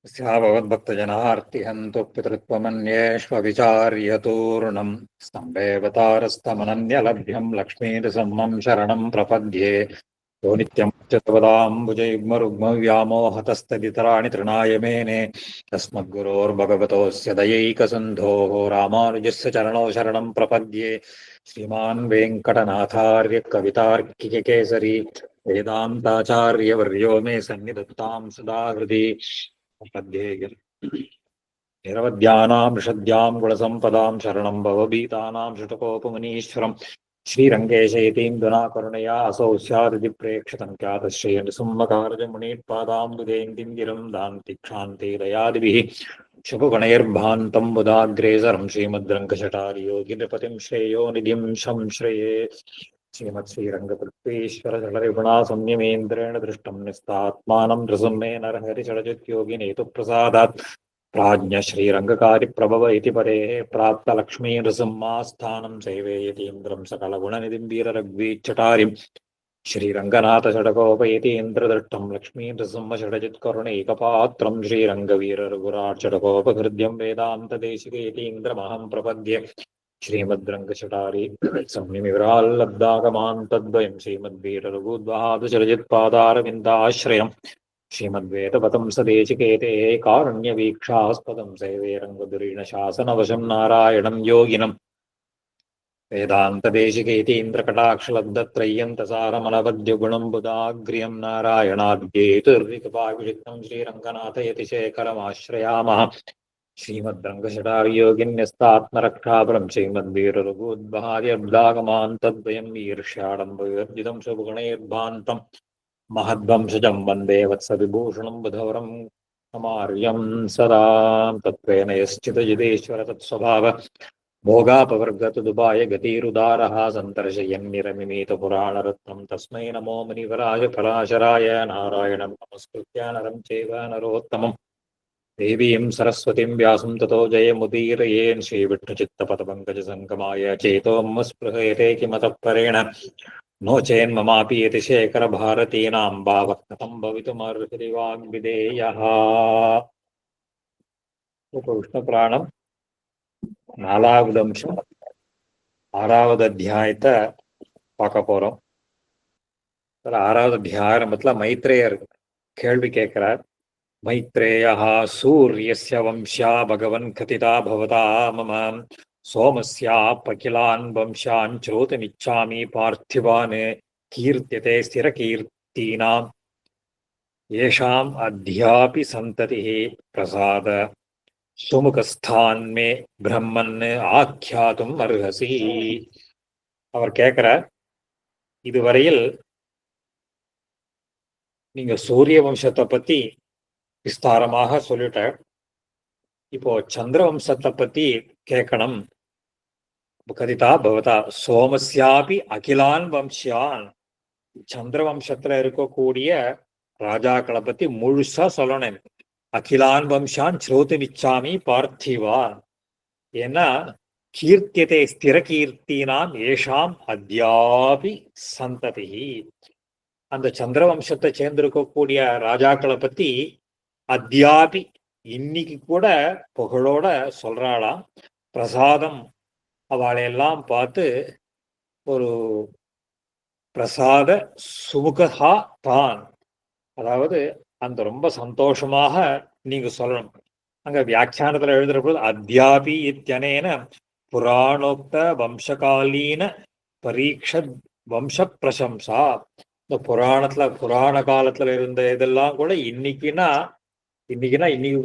भवद्भक्तजनार्तिहन्तु पितृत्वमन्येष्वविचार्यतूर्णम् स्तम्भेऽवतारस्तमनन्यलभ्यम् लक्ष्मीनृसिंहम् शरणम् प्रपद्ये यो नित्यमुच्यतपदाम्बुजयुग्मरुग्मव्यामोहतस्तदितराणि तृणाय मेने तस्मद्गुरोर्भगवतोऽस्य दयैकसिन्धोः रामानुजस्य चरणौ शरणम् प्रपद्ये श्रीमान् वेङ्कटनाथार्य कवितार्किककेसरी वेदान्ताचार्यवर्यो मे सन्निधत्ताम् सदा हृदि मध्ये निरवद्यानां ऋषद्यां गुणसम्पदां शरणं भवभीतानां षटकोपमुनीश्वरम् श्रीरङ्गेशयतीन्द्रना करुणया असौ स्यादिति प्रेक्षितं ख्यातश्रेयसुम्मकारजमुनीत्पादाम्बुदेन्दिं गिरं दान्तिक्षान्तिदयादिभिः शुभगुणैर्भान्तं बुधाग्रेसरं श्रीमद्रङ्गशटारियोगिनृपतिं श्रेयो निधिं संश्रये श्रीमत्श्रीरङ्गपृथ्वीश्वरजलरिगुणा संयमेन्द्रेण दृष्टं निस्तात्मानं नृसिंहे नरहरिचलचित्योगिनेतु प्रसादात् प्राज्ञ श्रीरङ्गकारिप्रभव इति परेः प्राप्तलक्ष्मी नृसिंहास्थानं सेवेयतीन्द्रं सकलगुणनिधिं वीररघ्वीच्छटारिं श्रीरङ्गनाथषडकोपयतीन्द्रदृष्टं लक्ष्मी नृसिंहषडजित्करुणैकपात्रं श्रीरङ्गवीररघुराट्षडकोपहृद्यं वेदान्तदेशिकेतीन्द्रमहं प्रपद्ये श्रीमद्रङ्गशटारी संयमिविराल्लब्धागमान् तद्वयं श्रीमद्वीररघुद्वहादुचरजित्पादारविन्दाश्रयम् श्रीमद्वेदपथं सदेशिकेते कारुण्यवीक्षास्पदं सेवे रङ्गधुरीणशासनवशं नारायणं योगिनम् वेदान्तदेशिकेतीन्द्रकटाक्षलब्धत्रय्यन्तसारमनवद्यगुणं बुधाग्र्यं नारायणाद्येतुर्विकपाविषिक्तं श्रीरङ्गनाथयतिशेखरमाश्रयामः श्रीमद्रङ्गशटारियोगिन्यस्तात्मरक्षापरं श्रीमद्वीररघुद्वहाद्यब्दागमान् तद्वयं ईर्ष्याडम्बविवर्जितं शुभगुणैर्भान्तम् महद्वंशजं वन्दे वत्सविभूषणं बुधवरं समार्यं सदा तत्त्वेन यश्चिदजिदेश्वर तत्स्वभाव भोगापवर्गतदुपाय गतिरुदारः सन्तर्शयन्निरमिमीतपुराणरत्नं तस्मै नमो मुनिवराय पराशराय नारायणं नमस्कृत्य नरं चैव नरोत्तमम् देवीं सरस्वतीं व्यासं ततो जयमुदीरयेन् श्रीविष्णुचित्तपथपङ्कजसङ्गमाय चेतोऽम्मस्पृहयते किमतः परेण नो चेन्ममापि यतिशेखरभारतीनां भावः कथं भवितुमर्हति वाग्विधेयः விஷ்ணுபுராணம் 4வது அம்சம் 6வது அத்தியாயத்தை பார்க்க போறோம். 6வது அத்தியாயத்துல மைத்ரேயர் கேள்வி கேட்கிறார். மைத்ரேயா சூரியஸ்ய வம்சா பகவன் கதிதா பவதா மம சோமஸ்யாப்பகிலான் வம்சான் ஸ்ரோதுமிச்சாமி பார்த்திவான் கீர்த்தியதே ஸ்திரகீர்த்தீனாம் ஏஷாம் அத்யாபி சந்ததிः பிரசாத சுமுகஸ்தான் மே பிரம்மன் ஆக்கியாதும் அர்ஹசி. அவர் கேட்கிறார், இதுவரையில் நீங்க சூரிய வம்சத்தை பத்தி விஸ்தாரமாக சொல்லிட்ட, இப்போ சந்திர வம்சத்தை பத்தி கேட்கணும். கதிதா பவதா சோமஸ்யாபி அகிலான் வம்சியான், சந்திர வம்சத்துல இருக்கக்கூடிய ராஜாக்களை பத்தி முழுசா சொல்லணும். அகிலான் வம்சான் ஸ்ரோதுமிச்சாமி பார்த்திவா, ஏன்னா கீர்த்தியதே ஸ்திர கீர்த்தினாம் ஏஷாம் அத்யாபி சந்ததி, அந்த சந்திர வம்சத்தை சேர்ந்திருக்கக்கூடிய ராஜாக்களை பத்தி அத்யாபி இன்னைக்கு கூட புகழோட சொல்றாளாம். பிரசாதம் அவளையெல்லாம் பார்த்து ஒரு பிரசாத சுமுகா தான், அதாவது அந்த ரொம்ப சந்தோஷமாக நீங்க சொல்லணும். அங்க வியாக்கியானத்துல எழுதுற போது அத்யாபி இத்தியனேன புராணோக்த வம்சகாலீன பரீட்ச வம்ச பிரசம்சா. இந்த புராண காலத்துல இருந்த இதெல்லாம் கூட இன்னைக்கு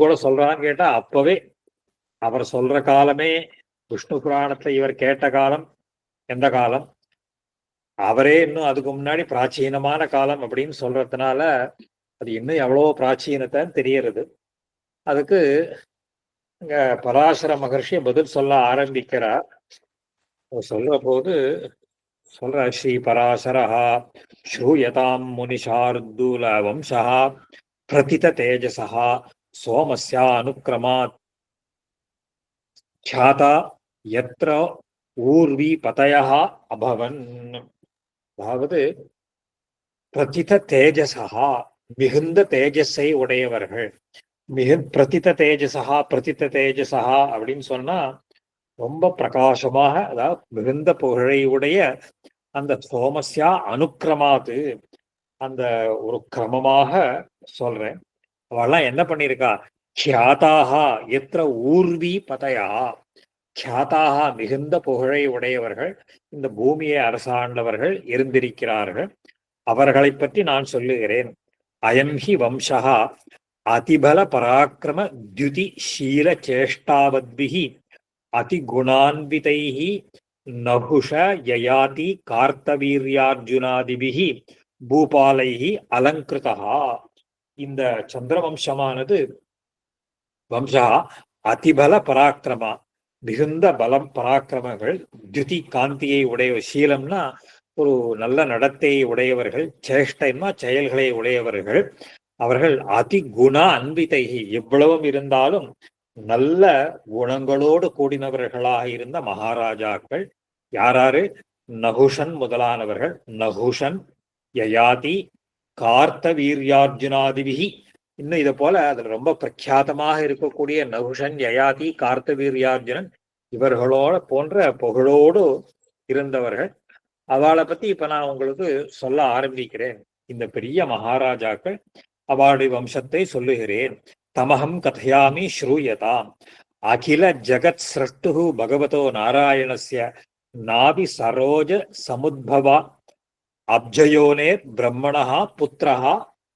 கூட சொல்றான்னு கேட்டா, அப்பவே அவர் சொல்ற காலமே விஷ்ணு புராணத்துல இவர் கேட்ட காலம் எந்த காலம், அவரே இன்னும் அதுக்கு முன்னாடி பிராச்சீனமான காலம் அப்படின்னு சொல்றதுனால அது இன்னும் எவ்வளவோ பிராச்சீனத்தைன்னு தெரியறது. அதுக்கு இங்க பராசர மகர்ஷி பதில் சொல்ல ஆரம்பிக்கிறார். சொல்ற போது சொல்ற, ஸ்ரீ பராசரா ஸ்ரூயதாம் முனிஷார்தூல வம்சா பிரதித தேஜசா சோமஸ்யா அனுக்கிரமாத் ख्याता यत्र ஊர்வி பதயः அபவன். அதாவது பிரதித தேஜசா, மிகுந்த தேஜஸை உடையவர்கள். மிக பிரதித்த தேஜசா அப்படின்னு சொன்னா ரொம்ப பிரகாசமாக, அதாவது மிகுந்த புகழையுடைய அந்த சோமஸ்யா அனுக்கிரமாது, அந்த ஒரு கிரமமாக சொல்றேன். அவெல்லாம் என்ன பண்ணிருக்கா? கியாதாகா எத்திர ஊர்வி பதயா, கியாதாகா மிகுந்த புகழை உடையவர்கள், இந்த பூமியை அரசாண்டவர்கள் இருந்திருக்கிறார்கள். அவர்களை பற்றி நான் சொல்லுகிறேன். அயம் ஹி வம்சா அதிபல பராக்கிரமத்யுதி ஷீல சேஷ்டாவத்பிஹி அதிகுணான்விதைஹி நபுஷ யயாதி கார்த்தவீர்யார்ஜுனாதிபிஹி பூபாலைஹி அலங்கிருதா. இந்த சந்திரவம்சமானது வம்சா அதிபல பராக்கிரமா, மிகுந்த பலம் பராக்கிரமங்கள், துதி காந்தியை உடைய, சீலம்னா ஒரு நல்ல நடத்தையை உடையவர்கள், சேஷ்டைன்னா செயல்களை உடையவர்கள். அவர்கள் அதி குண அன்பிதைகி, எவ்வளவும் இருந்தாலும் நல்ல குணங்களோடு கூடினவர்களாக இருந்த மகாராஜாக்கள். யாராரு? நகுஷன் முதலானவர்கள். நகுஷன், யயாதி, கார்த்த வீர்யார்ஜுனாதிபிகி. இன்னும் இதை போல அதுல ரொம்ப பிரख्यातமாக இருக்கக்கூடிய நகுஷன், யயாதி, கார்த்த வீர்யார்ஜுனன் இவர்களோட போன்ற புகழோடு இருந்தவர்கள். அவளை பத்தி இப்ப நான் உங்களுக்கு சொல்ல ஆரம்பிக்கிறேன். இந்த பெரிய மகாராஜாக்கள், அவளுடைய வம்சத்தை சொல்லுகிறேன். தமகம் கதையாமி ஸ்ரூயதாம். அகில ஜகத் சிருஷ்டு பகவதோ நாராயணஸ்ய நாபி சரோஜ சமுத்பவா அப்ஜயோனே பிரம்மணா புத்திரஹா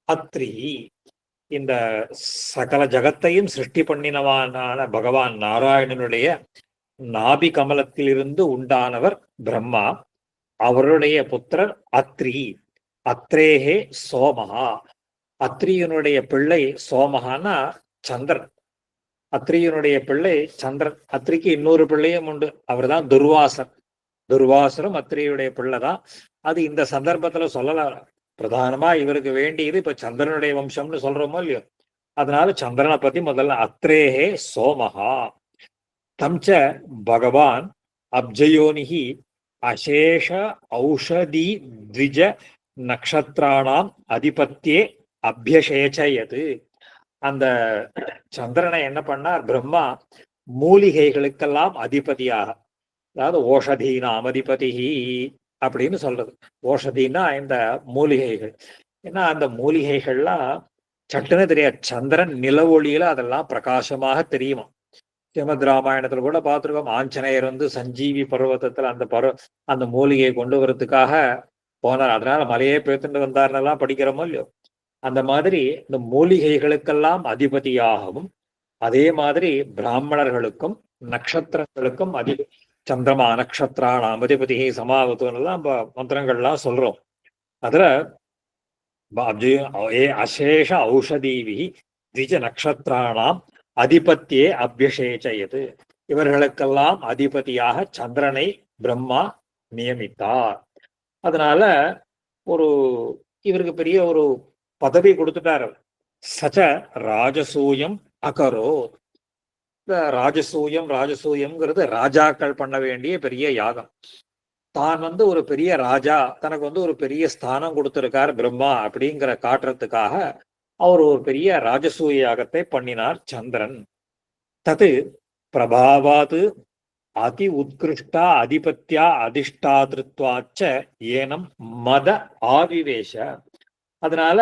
அத்ரி. இந்த சகல ஜகத்தையும் சிருஷ்டி பண்ணினவான பகவான் நாராயணனுடைய நாபி கமலத்திலிருந்து உண்டானவர் பிரம்மா. அவருடைய புத்திரர் அத்ரி. அத்ரேஹே சோமஹா. அத்ரியனுடைய பிள்ளை சோமஹானா சந்திரன். அத்ரியனுடைய பிள்ளை சந்திரன். அத்ரிக்கு இன்னொரு பிள்ளையும் உண்டு, அவர் தான் துர்வாசர். துர்வாசரும் அத்ரியுடைய பிள்ளைதான். அது இந்த சந்தர்ப்பத்துல சொல்லலாம். பிரதானமா இவருக்கு வேண்டியது இப்ப சந்திரனுடைய வம்சம்னு சொல்றோமோ இல்லையோ, அதனால சந்திரனை பத்தி முதல்ல அத்ரேஹே சோமஹா தம்ச பகவான் அப்ஜயோனிஹி அசேஷ ஔஷதி த்விஜ நக்ஷத்ராணாம் அதிபத்தியே அபியசேச்சயது. அந்த சந்திரனை என்ன பண்ணார் பிரம்மா? மூலிகைகளுக்கெல்லாம் அதிபதியாக, அதாவது ஓஷதீனாம் அதிபதி அப்படின்னு சொல்றது. ஓஷதினா இந்த மூலிகைகள். ஏன்னா அந்த மூலிகைகள்லாம் சட்டுன்னு தெரியாது. சந்திரன் நில ஒளியில அதெல்லாம் பிரகாசமாக தெரியுமா. ஸ்ரீமத் ராமாயணத்துல கூட பார்த்துருக்கோம். ஆஞ்சநேயர் வந்து சஞ்சீவி பர்வதத்துல அந்த மூலிகையை கொண்டு வரதுக்காக போனார். அதனால மலையே பேத்துட்டு வந்தார்னெல்லாம் படிக்கிறோமோ இல்லையோ. அந்த மாதிரி இந்த மூலிகைகளுக்கெல்லாம் அதிபதியாகவும், அதே மாதிரி பிராமணர்களுக்கும் நட்சத்திரங்களுக்கும் சந்திரமா நக்ஷத்ராணாம் அதிபதி சமாவத்துலாம் மந்திரங்கள்லாம் சொல்றோம். அதுல அசேஷ ஔஷதீவி திஜ நக்ஷத்ராணாம் அதிபத்தியே அபியசேச்சயது. இவர்களுக்கெல்லாம் அதிபதியாக சந்திரனை பிரம்மா நியமித்தார். அதனால ஒரு இவருக்கு பெரிய ஒரு பதவி கொடுத்துட்டார். சச்ச ராஜசூயம் அகரோ. இந்த ராஜசூயம்ங்கிறது ராஜாக்கள் பண்ண வேண்டிய பெரிய யாகம். தான் வந்து ஒரு பெரிய ராஜா, தனக்கு வந்து ஒரு பெரிய ஸ்தானம் கொடுத்திருக்கார் பிரம்மா அப்படிங்கிற காட்டுறதுக்காக அவர் ஒரு பெரிய ராஜசூய யாகத்தை பண்ணினார் சந்திரன். தது பிரபாவாது அதி உத்கிருஷ்டா அதிபத்தியா அதிஷ்டாதிருத்வாச்ச ஏனம் மத ஆவிவேஷ. அதனால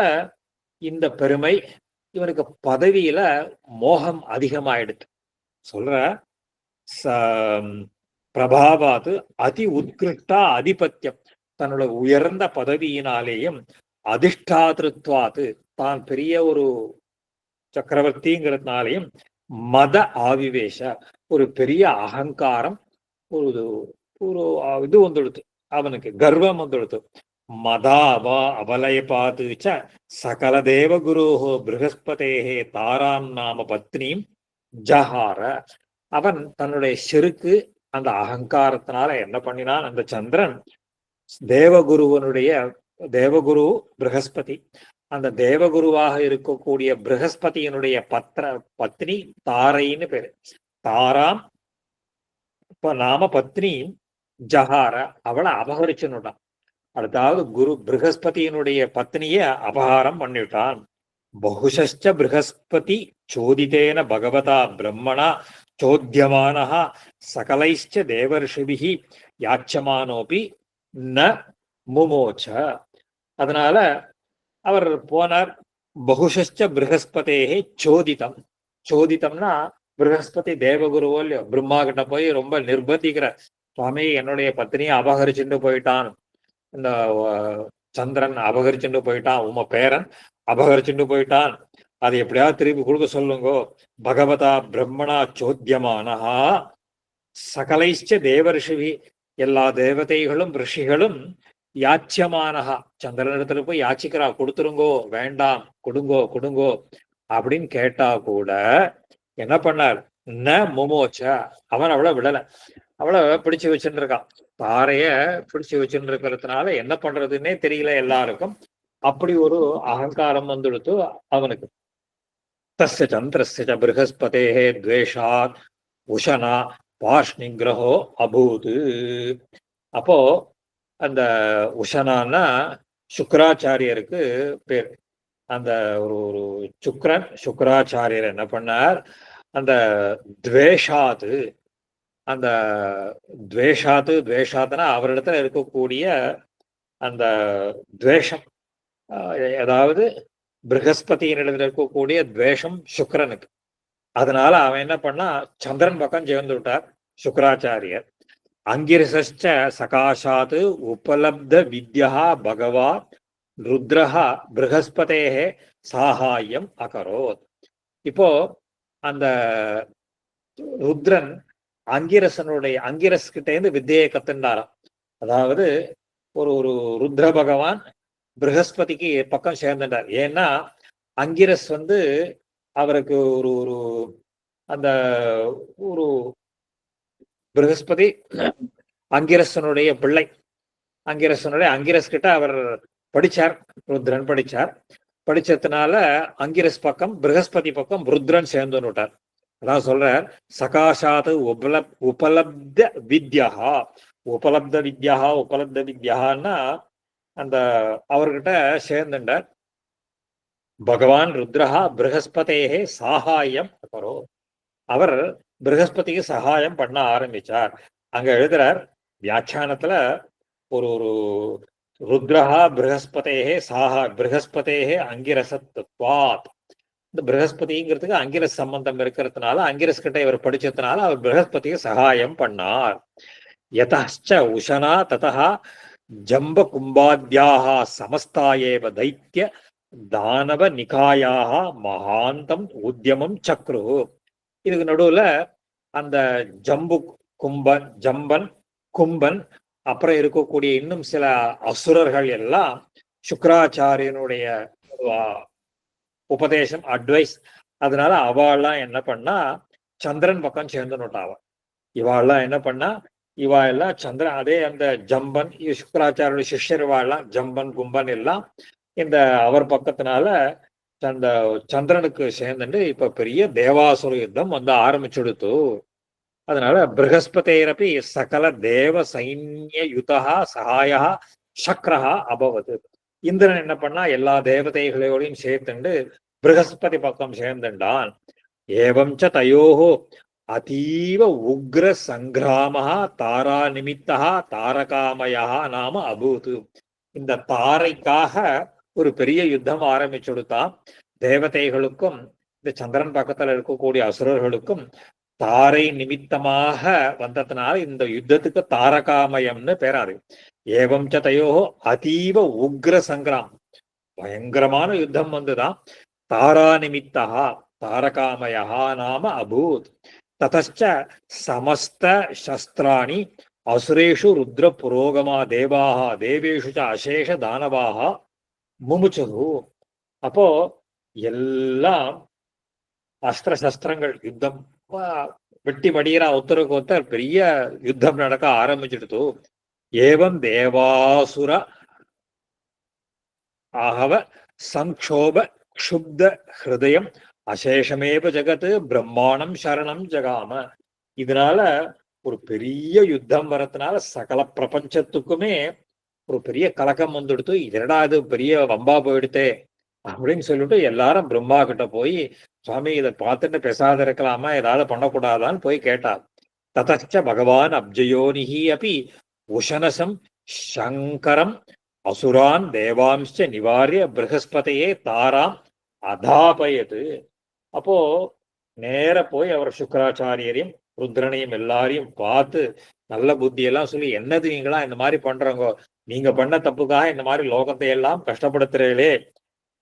இந்த பெருமை, இவனுக்கு பதவியில மோகம் அதிகமாயிடுது. சொல்ற பிரபாவாது அதி உத்கிருஷ்டா அதிபத்தியம், தன்னோட உயர்ந்த பதவியினாலேயும், அதிஷ்டாதிருத்வாது தான் பெரிய ஒரு சக்கரவர்த்திங்கிறதுனாலையும், மத ஆவிவேஷ ஒரு பெரிய அகங்காரம், ஒரு ஒரு இது வந்துடுது அவனுக்கு, கர்வம் வந்துடுது. மதாவா அபலயபாது ச சகல தேவகுரோஹோ ப்ரஹஸ்பதேஹே தாராம் நாம பத்னீம் ஜஹார. அவன் தன்னுடைய செருக்கு அந்த அகங்காரத்தினால என்ன பண்ணினான்? அந்த சந்திரன் தேவகுரு பிரகஸ்பதி, அந்த தேவகுருவாக இருக்கக்கூடிய பிரகஸ்பதியினுடைய பத்னி தாரைன்னு பேரு. தாராம் நாம பத்னி ஜஹார, அவளை அபகரிச்சுன்னுட்டான். அடுத்தாவது குரு பிரகஸ்பதியினுடைய பத்னிய அபகாரம் பண்ணிவிட்டான். बहुशश्च बृहस्पति चोदितेन भगवता ब्रह्मणा चोद्यमानः सकलैश्च देवर्षिभिः याच्यमानोपि न मुमोच. அதனால அவர் போனார். பகுஷச்ச ப்ரஹஸ்பதேஹே சோதிதம். சோதித்தம்னா ப்ரஹஸ்பதி தேவகுருவோ இல்லையோ பிரம்மா கிட்ட போய் ரொம்ப நிர்பந்திக்கிறார். சுவாமி, என்னுடைய பத்னியை அபகரிச்சுட்டு போயிட்டான், இந்த சந்திரன் அபகரிச்சுட்டு போயிட்டான், உம பேரன் அபகரிச்சுட்டு போயிட்டான், அதை எப்படியாவது திருப்பி கொடுக்க சொல்லுங்கோ. பகவதா பிரம்மணா சோத்தியமானஹா சகலைச்ச தேவர்ஷிவி, எல்லா தேவதைகளும் ரிஷிகளும் யாச்சியமானஹா சந்திரனிடத்துல போய் யாச்சிக்கிறா, கொடுத்துருங்கோ, வேண்டாம், கொடுங்கோ கொடுங்கோ அப்படின்னு கேட்டா கூட என்ன பண்ணார்? ந முமோச்ச, அவன் அவளை விடல. அவளை பிடிச்சு வச்சுட்டு இருக்கான். தாரைய பிடிச்சு வச்சுட்டு இருக்கிறதுனால என்ன பண்றதுன்னே தெரியல எல்லாருக்கும். அப்படி ஒரு அகங்காரம் வந்துடுத்து அவனுக்கு. தஸ்ய சந்திரஸ்ய ப்ரஹஸ்பதேஹே துவேஷாத் உஷனா பாஷ்ணிகிரஹோ அபூத். அப்போ அந்த உஷனான்னா சுக்கராச்சாரியருக்கு பேர். அந்த ஒரு ஒரு சுக்கராச்சாரியர் என்ன பண்ணார்? அந்த துவேஷாத்து, அந்த துவேஷாத்துனா அவரிடத்துல இருக்கக்கூடிய அந்த துவேஷம், அதாவது ப்ரஹஸ்பதியினிடத்துல இருக்கக்கூடிய துவேஷம் சுக்கரனுக்கு. அதனால அவன் என்ன பண்ணா, சந்திரன் பக்கம் சேர்ந்து விட்டார் சுக்கராச்சாரியர். அங்கிரசச்ச சகாஷாத் உபலப்த வித்யா பகவான் ருத்ரஹ ப்ரஹஸ்பதேஹே சாகாயம் அகரோத். இப்போ அந்த ருத்ரன் அங்கிரஸ் கிட்ட இருந்து வித்தியை கத்துண்டாராம். அதாவது ஒரு ஒரு ருத்ர பகவான் ப்ரஹஸ்பதிக்கு பக்கம் சேர்ந்துட்டார். ஏன்னா அங்கிரஸ் அவருக்கு ஒரு ஒரு அந்த ஒரு ப்ரஹஸ்பதி அங்கிரசனுடைய பிள்ளை. அங்கிரஸ் கிட்ட அவர் படிச்சார், ருத்ரன் படிச்சார். படிச்சதுனால அங்கிரஸ் பக்கம் ப்ரஹஸ்பதி பக்கம் ருத்ரன் சேர்ந்து விட்டார். அதான் சொல்றார், சகாஷாத் உபலப்த வித்யா. உபலப்த வித்யான்னா அந்த அவர்கிட்ட சேர்ந்துட்டார். பகவான் ருத்ரஹா ப்ரஹஸ்பதேஹே சாகாயம் அகரோ. அவர் ப்ரஹஸ்பதிக்கு சகாயம் பண்ண ஆரம்பிச்சார். அங்க எழுதுறார் வியாக்கியானத்துல, ஒரு ஒரு ருத்ரஹா ப்ரஹஸ்பதேஹே அங்கிரசத்வாத். இந்த ப்ரஹஸ்பதிங்கிறதுக்கு அங்கிரஸ் சம்பந்தம் இருக்கிறதுனால, அங்கிரஸ் கிட்ட இவர் படிச்சதுனால அவர் ப்ரஹஸ்பதிக்கு சகாயம் பண்ணார். யதச்ச உஷனா ததா ஜம்ப கும்பாத்யாக சமஸ்தாயேவ தைத்திய தானவ நிகாயாக மகாந்தம் உத்தியமம் சக்ரு. இதுக்கு நடுவுல அந்த ஜம்பன் கும்பன் அப்புறம் இருக்கக்கூடிய இன்னும் சில அசுரர்கள் எல்லாம் சுக்கராச்சாரியனுடைய உபதேசம், அட்வைஸ், அதனால அவெல்லாம் என்ன பண்ணா சந்திரன் பக்கம் சேர்ந்து நோட்டாவ. இவாள்லாம் என்ன பண்ணா, இவா எல்லாம் சந்திரன், அதே அந்த ஜம்பன் சுக்கராச்சாரியோட சிஷ்யர் இவாள்லாம் ஜம்பன் கும்பன் எல்லாம் இந்த அவர் பக்கத்தினால அந்த சந்திரனுக்கு சேர்ந்துட்டு இப்ப பெரிய தேவாசுர யுத்தம் ஆரம்பிச்சுடுத்து. அதனால ப்ரஹஸ்பதேரப்பி சகல தேவ சைன்ய யுதா சகாயா சக்ரஹா அபவது. இந்திரன் என்ன பண்ணா, எல்லா தேவதைகளோடையும் சேர்த்துண்டு ப்ரஹஸ்பதி பக்கம் சேர்ந்துட்டான். ஏவம் ச தயோஹோ அதீவ உக்ர சங்கிராம தாரா நிமித்தா தாரகாமயா நாம அபூத். இந்த தாரைக்காக ஒரு பெரிய யுத்தம் ஆரம்பிச்சுடுத்தான். தேவதைகளுக்கும் இந்த சந்திரன் பக்கத்துல இருக்கக்கூடிய அசுரர்களுக்கும் தாரை நிமித்தமாக வந்ததுனால இந்த யுத்தத்துக்கு தாரகாமயம்னு பேராது. ஏவம் ச தயோஹோ அதீவ உக்ர சங்கிராம், பயங்கரமான யுத்தம் வந்துதான். தாரா நிமித்தா தாரகாமயா நாம அபூத். ததச்ச சமஸ்த சஸ்திராணி அசுரேஷு ருத்ர புரோகமா தேவாக தேவேஷு ச அசேஷ தானவாக முமுச்சது. அப்போ எல்லாம் அஸ்திர சஸ்திரங்கள் யுத்தம் வெட்டி மடியிற ஒருத்தருக்கு ஒருத்தர் பெரிய யுத்தம் நடக்க ஆரம்பிச்சுடுத்து. ஏவம் தேவாசுர ஆகவ சங்கோப க்ஷுப்த ஹிருதயம் அசேஷமேப ஜகத்து பிரம்மாண்டம் சரணம் ஜகாம. இதனால ஒரு பெரிய யுத்தம் வரதுனால சகல பிரபஞ்சத்துக்குமே ஒரு பெரிய கலக்கம் வந்துடுத்து. இதனடா இது பெரிய வம்பா போயிடுத்தே அப்படின்னு சொல்லிட்டு எல்லாரும் பிரம்மா கிட்ட போய், சுவாமி இதை பார்த்துட்டு பேசாத இருக்கலாமா, ஏதாவது பண்ணக்கூடாதான்னு போய் கேட்டார். ததச்ச பகவான் அப்ஜயோனிஹி அப்படி உஷனசம் சங்கரம் அசுரான் தேவாம்ச நிவாரிய ப்ரஹஸ்பதையே தாராம் அதாபயது. அப்போ நேர போய் அவர் சுக்கராச்சாரியரையும் ருத்ரனையும் எல்லாரையும் பார்த்து நல்ல புத்தியெல்லாம் சொல்லி, என்னது நீங்களா இந்த மாதிரி பண்றவங்க, நீங்க பண்ண தப்புக்காக இந்த மாதிரி லோகத்தை எல்லாம் கஷ்டப்படுத்துறீங்களே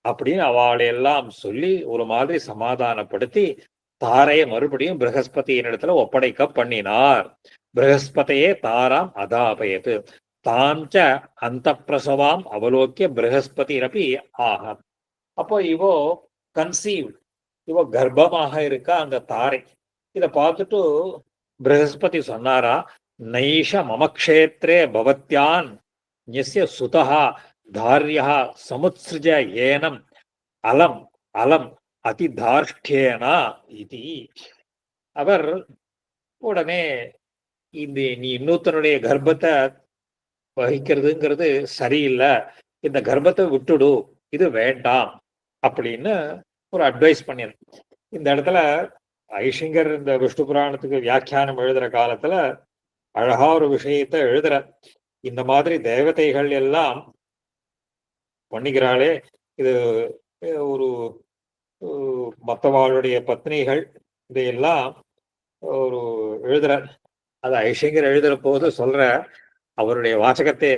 அப்படின்னு அவளையெல்லாம் சொல்லி ஒரு மாதிரி சமாதானப்படுத்தி தாரையை மறுபடியும் பிரகஸ்பதியின் இடத்துல ஒப்படைக்க பண்ணினார். பிரகஸ்பதையே தாராம் அதாபயத்து தாஞ்ச அந்த பிரசவாம் அவலோக்கிய பிரகஸ்பதிரப்பி ஆக. அப்போ இவோ கன்சீவ், இவ கர்ப்பமாக இருக்கா அந்த தாரை. இத பார்த்துட்டு பிரகஸ்பதி சொன்னாரா, நைஷ மமக்ஷேத்ரே பவத்யான் யஸ்ய சுதஹா தார்யா சமுத்ஸ்ருஜ ஏனம் அலம் அலம் அதிதார்ஷ்டேனா இது. அவர் உடனே இந்த நீ இன்னொருத்தனுடைய கர்ப்பத்தை வகிக்கிறதுங்கிறது சரியில்லை, இந்த கர்ப்பத்தை விட்டுடு, இது வேண்டாம் அப்படின்னு ஒரு அட்வைஸ் பண்ணிரு. இந்த இடத்துல ஐஷிங்கர் இந்த விஷ்ணு புராணத்துக்கு வியாக்கியானம் எழுதுற காலத்துல அழகா ஒரு விஷயத்த எழுதுற. இந்த மாதிரி தேவதைகள் எல்லாம் பண்ணிக்கிறாளே, இது ஒரு மற்றவாளுடைய பத்னிகள் இதையெல்லாம் ஒரு எழுதுற. அது ஐஷிங்கர் எழுதுற போது சொல்ற, அவருடைய வாசகத்தை,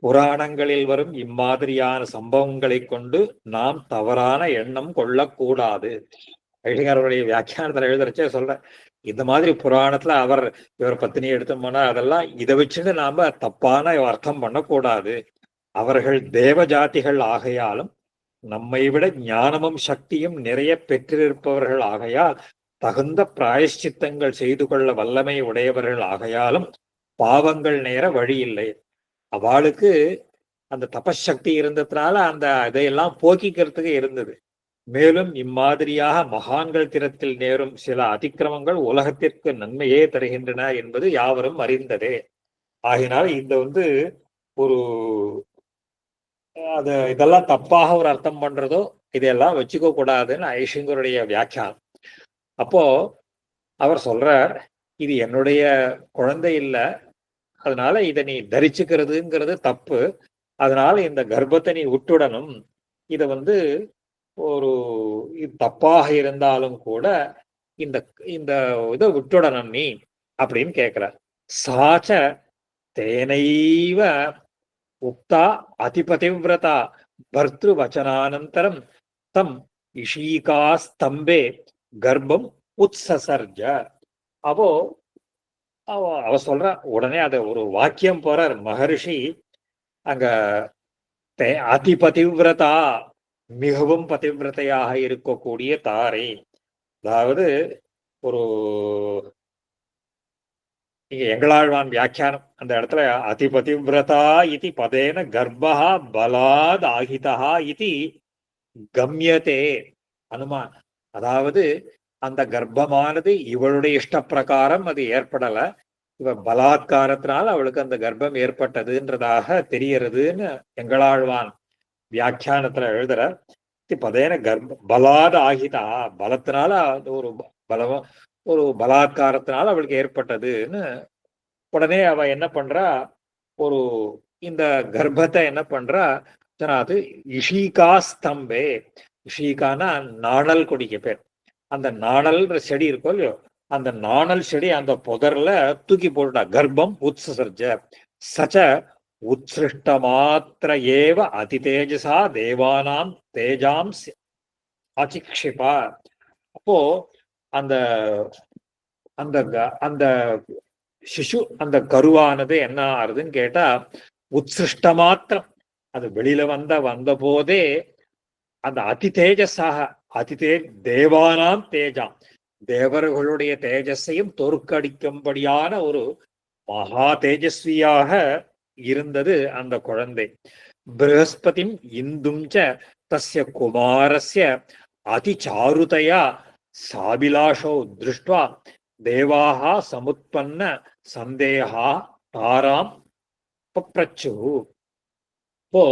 புராணங்களில் வரும் இம்மாதிரியான சம்பவங்களை கொண்டு நாம் தவறான எண்ணம் கொள்ளக்கூடாது. ஐஷிங்கருடைய வியாக்கியானத்துல எழுதுறச்சே சொல்ற, இந்த மாதிரி புராணத்துல அவர் இவர் பத்தினி எடுத்தோம்னா அதெல்லாம் இதை வச்சுன்னு நாம தப்பான அர்த்தம் பண்ணக்கூடாது. அவர்கள் தேவ ஜாதிகள் ஆகையாலும் நம்மை விட ஞானமும் சக்தியும் நிறைய பெற்றிருப்பவர்கள் ஆகையால் தகுந்த பிராயஷ்சித்தங்கள் செய்து கொள்ள வல்லமை உடையவர்கள் ஆகையாலும் பாவங்கள் நேர வழி இல்லை. அவளுக்கு அந்த தபசக்தி இருந்ததுனால அந்த இதையெல்லாம் போக்கிக்கிறதுக்கு இருந்தது. மேலும் இம்மாதிரியாக மகான்கள் திறத்தில் நேரும் சில அதிக்கிரமங்கள் உலகத்திற்கு நன்மையே தருகின்றன என்பது யாவரும் அறிந்ததே. ஆகினால் இந்த ஒரு இதெல்லாம் தப்பாக ஒரு அர்த்தம் பண்றதோ இதெல்லாம் வச்சுக்க கூடாதுன்னு ஐஷிங்கருடைய வியாக்கியானம். அப்போ அவர் சொல்றார், இது என்னுடைய குழந்தை இல்லை, அதனால இதை நீ தரிச்சுக்கிறதுங்கிறது தப்பு, அதனால இந்த கர்ப்பத்தை நீ விட்டுடணும். இதை ஒரு தப்பாக இருந்தாலும் கூட இந்த இந்த இதை விட்டுடணும் நீ அப்படின்னு கேட்கிறார். சாச்ச தேனைவ உக்தா அதிபதிவிரதா பர்திரு வச்சனானந்தரம் தம் இஷீகாஸ்தம்பே கர்ப்பம் உத்சசர்ஜ. அப்போ அவ சொல்ற உடனே அதை ஒரு வாக்கியம் போறார் மகரிஷி அங்க, அதிபதிவிரதா மிகவும் பதிவிரதையாக இருக்கக்கூடிய தாரை. அதாவது ஒரு இங்க எங்களாழ்வான் வியாக்கியானம் அந்த இடத்துல அதிபதிவிரதா இது பதேன கர்ப்பா பலாத் ஆகிதா இது கம்யதே அனுமான். அதாவது அந்த கர்ப்பமானது இவளுடைய இஷ்ட பிரகாரம் அது ஏற்படல, இவ பலாத்காரத்தினால் அவளுக்கு அந்த கர்ப்பம் ஏற்பட்டதுன்றதாக தெரியறதுன்னு எங்களாழ்வான் வியாக்கியானத்துல எழுதுற. பதேன கர்ப்ப பலாத் ஆகிதா, பலத்தினால ஒரு ஒரு பலாத்காரத்தினால அவளுக்கு ஏற்பட்டதுன்னு. உடனே அவ என்ன பண்றா, ஒரு இந்த கர்ப்பத்தை என்ன பண்றா, அது இஷிகா ஸ்தம்பே, இஷிகானா நாணல் கொடிக்க பேர். அந்த நாணல் செடி இருக்கோ இல்லையோ, அந்த நாணல் செடி அந்த புதர்ல தூக்கி போட்டுட்டா. கர்ப்பம் உத்சர்ஜ சச்ச உத்ஸ்ருஷ்ட மாத்திர ஏவ அதி தேஜசா தேவானாம் தேஜாம் அச்சிக்ஷிபா. அப்போ அந்த அந்த அந்த சிசு அந்த கருவானது என்ன ஆறுதுன்னு கேட்டா, உத்ஸ்ருஷ்ட மாத்திரம் அது வெளியில வந்த போதே அந்த அதி தேஜஸாக, தேவானாம் தேஜாம், தேவர்களுடைய தேஜஸையும் தோற்கடிக்கும்படியான ஒரு மகா தேஜஸ்வியாக இருந்தது அந்த குழந்தை. ப்ரஹஸ்பதிம் இந்துஞ்ச தஸ்ய குமாரஸ்ய அதிசாருதயா சாபிலாஷோ திருஷ்ட்வா தேவாக சமுத்பன்ன சந்தேகா தாராம் பப்ரச்சு. இப்போ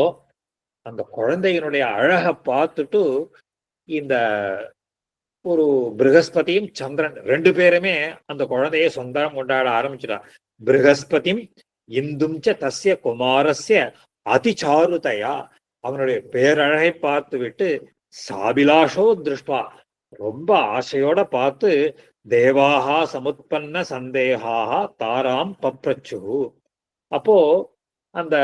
அந்த குழந்தையினுடைய அழகை பார்த்துட்டு இந்த ஒரு ப்ரஹஸ்பதியும் சந்திரன் ரெண்டு பேருமே அந்த குழந்தைய சொந்தம் கொண்டாட ஆரம்பிச்சிட்டான். ப்ரஹஸ்பதிம் இந்தும் ச தஸ்ய குமாரஸ்ய அதிசாருதையா, அவனுடைய பேரழகை பார்த்து விட்டு சாபிலாஷோ திருஷ்பா, ரொம்ப ஆசையோட பார்த்து தேவாகா சமுத்பன்ன சந்தேகாக தாராம் பப்ரச்சு. அப்போ அந்த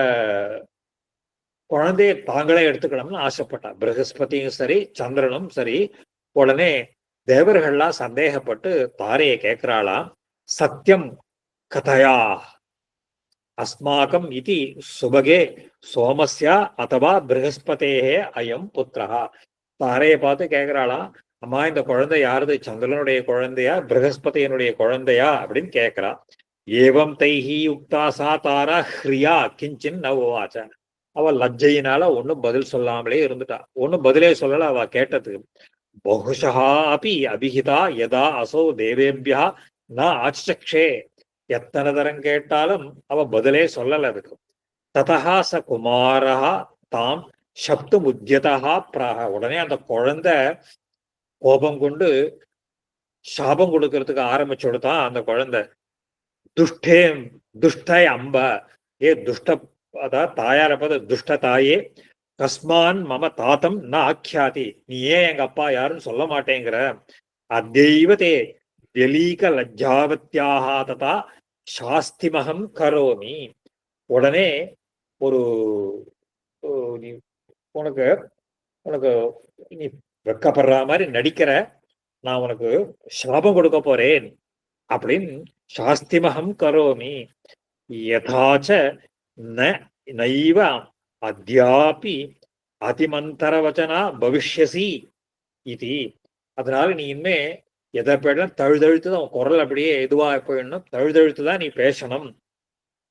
குழந்தைய தாங்களே எடுத்துக்கணும்னு ஆசைப்பட்டான். ப்ரஹஸ்பதியும் சரி சந்திரனும் சரி. உடனே தேவர்கள்லாம் சந்தேகப்பட்டு தாரையை கேட்கிறாளாம், சத்தியம் கதையா அஸ்மாகம் இது சுபகே சோமஸ்யா அதவா ப்ரஹஸ்பதேஹே அயம் புத்திரா. தாரையை பார்த்து கேட்கிறாளாம், அம்மா இந்த குழந்தை யாருது, சந்திரனுடைய குழந்தையா ப்ரஹஸ்பதியினுடைய குழந்தையா அப்படின்னு கேட்கிறா. ஏவம் தைஹி யுக்தா சா தாரா ஹ்ரியா கிஞ்சின் நவாச்ச. அவ லஜ்ஜையினால ஒன்னும் பதில் சொல்லாமலே இருந்துட்டா. ஒன்னும் பதிலே சொல்லல அவ கேட்டதுக்கு. பகுஷா அப்படி அபிஹிதா யதா அசோ தேவேபியா ந ஆச்சக்ஷே. எத்தனை தரம் கேட்டாலும் அவ பதிலே சொல்லல அதுக்கு. ததா ச குமாரா தாம் சப்து முத்தியதா பிராக. உடனே அந்த குழந்தை கோபம் கொண்டு சாபம் கொடுக்கறதுக்கு ஆரம்பிச்சுடுதான் அந்த குழந்தை. துஷ்டே துஷ்டை அம்ப, ஏ துஷ்ட, அதாவது தாயார பார்த்து துஷ்ட தாயே, கஸ்மான் மம தாத்தம் ந ஆக்கியாதி, நீ ஏன் எங்க அப்பா யாருன்னு சொல்ல மாட்டேங்கிற. அத்தெய்வதே வெலீக லஜ்ஜாவத்தியாக ததா சாஸ்திமகம் கரோமி. உடனே ஒரு நீ உனக்கு உனக்கு நீ வெக்கப்படுற மாதிரி நடிக்கிற, நான் உனக்கு சாபம் கொடுக்க போறேன் அப்படின்னு சாஸ்திமகம் கரோமி. யதாச்ச ந நைவ அத்யாபி அதிமந்தரவச்சனா பவிஷ்யசி இது. அதனால நீ இனிமே எதை பேடலாம் தழுதழுத்து தான் குரல் அப்படியே எதுவா போயிடணும், தழுதழுத்து தான் நீ பேசணும்.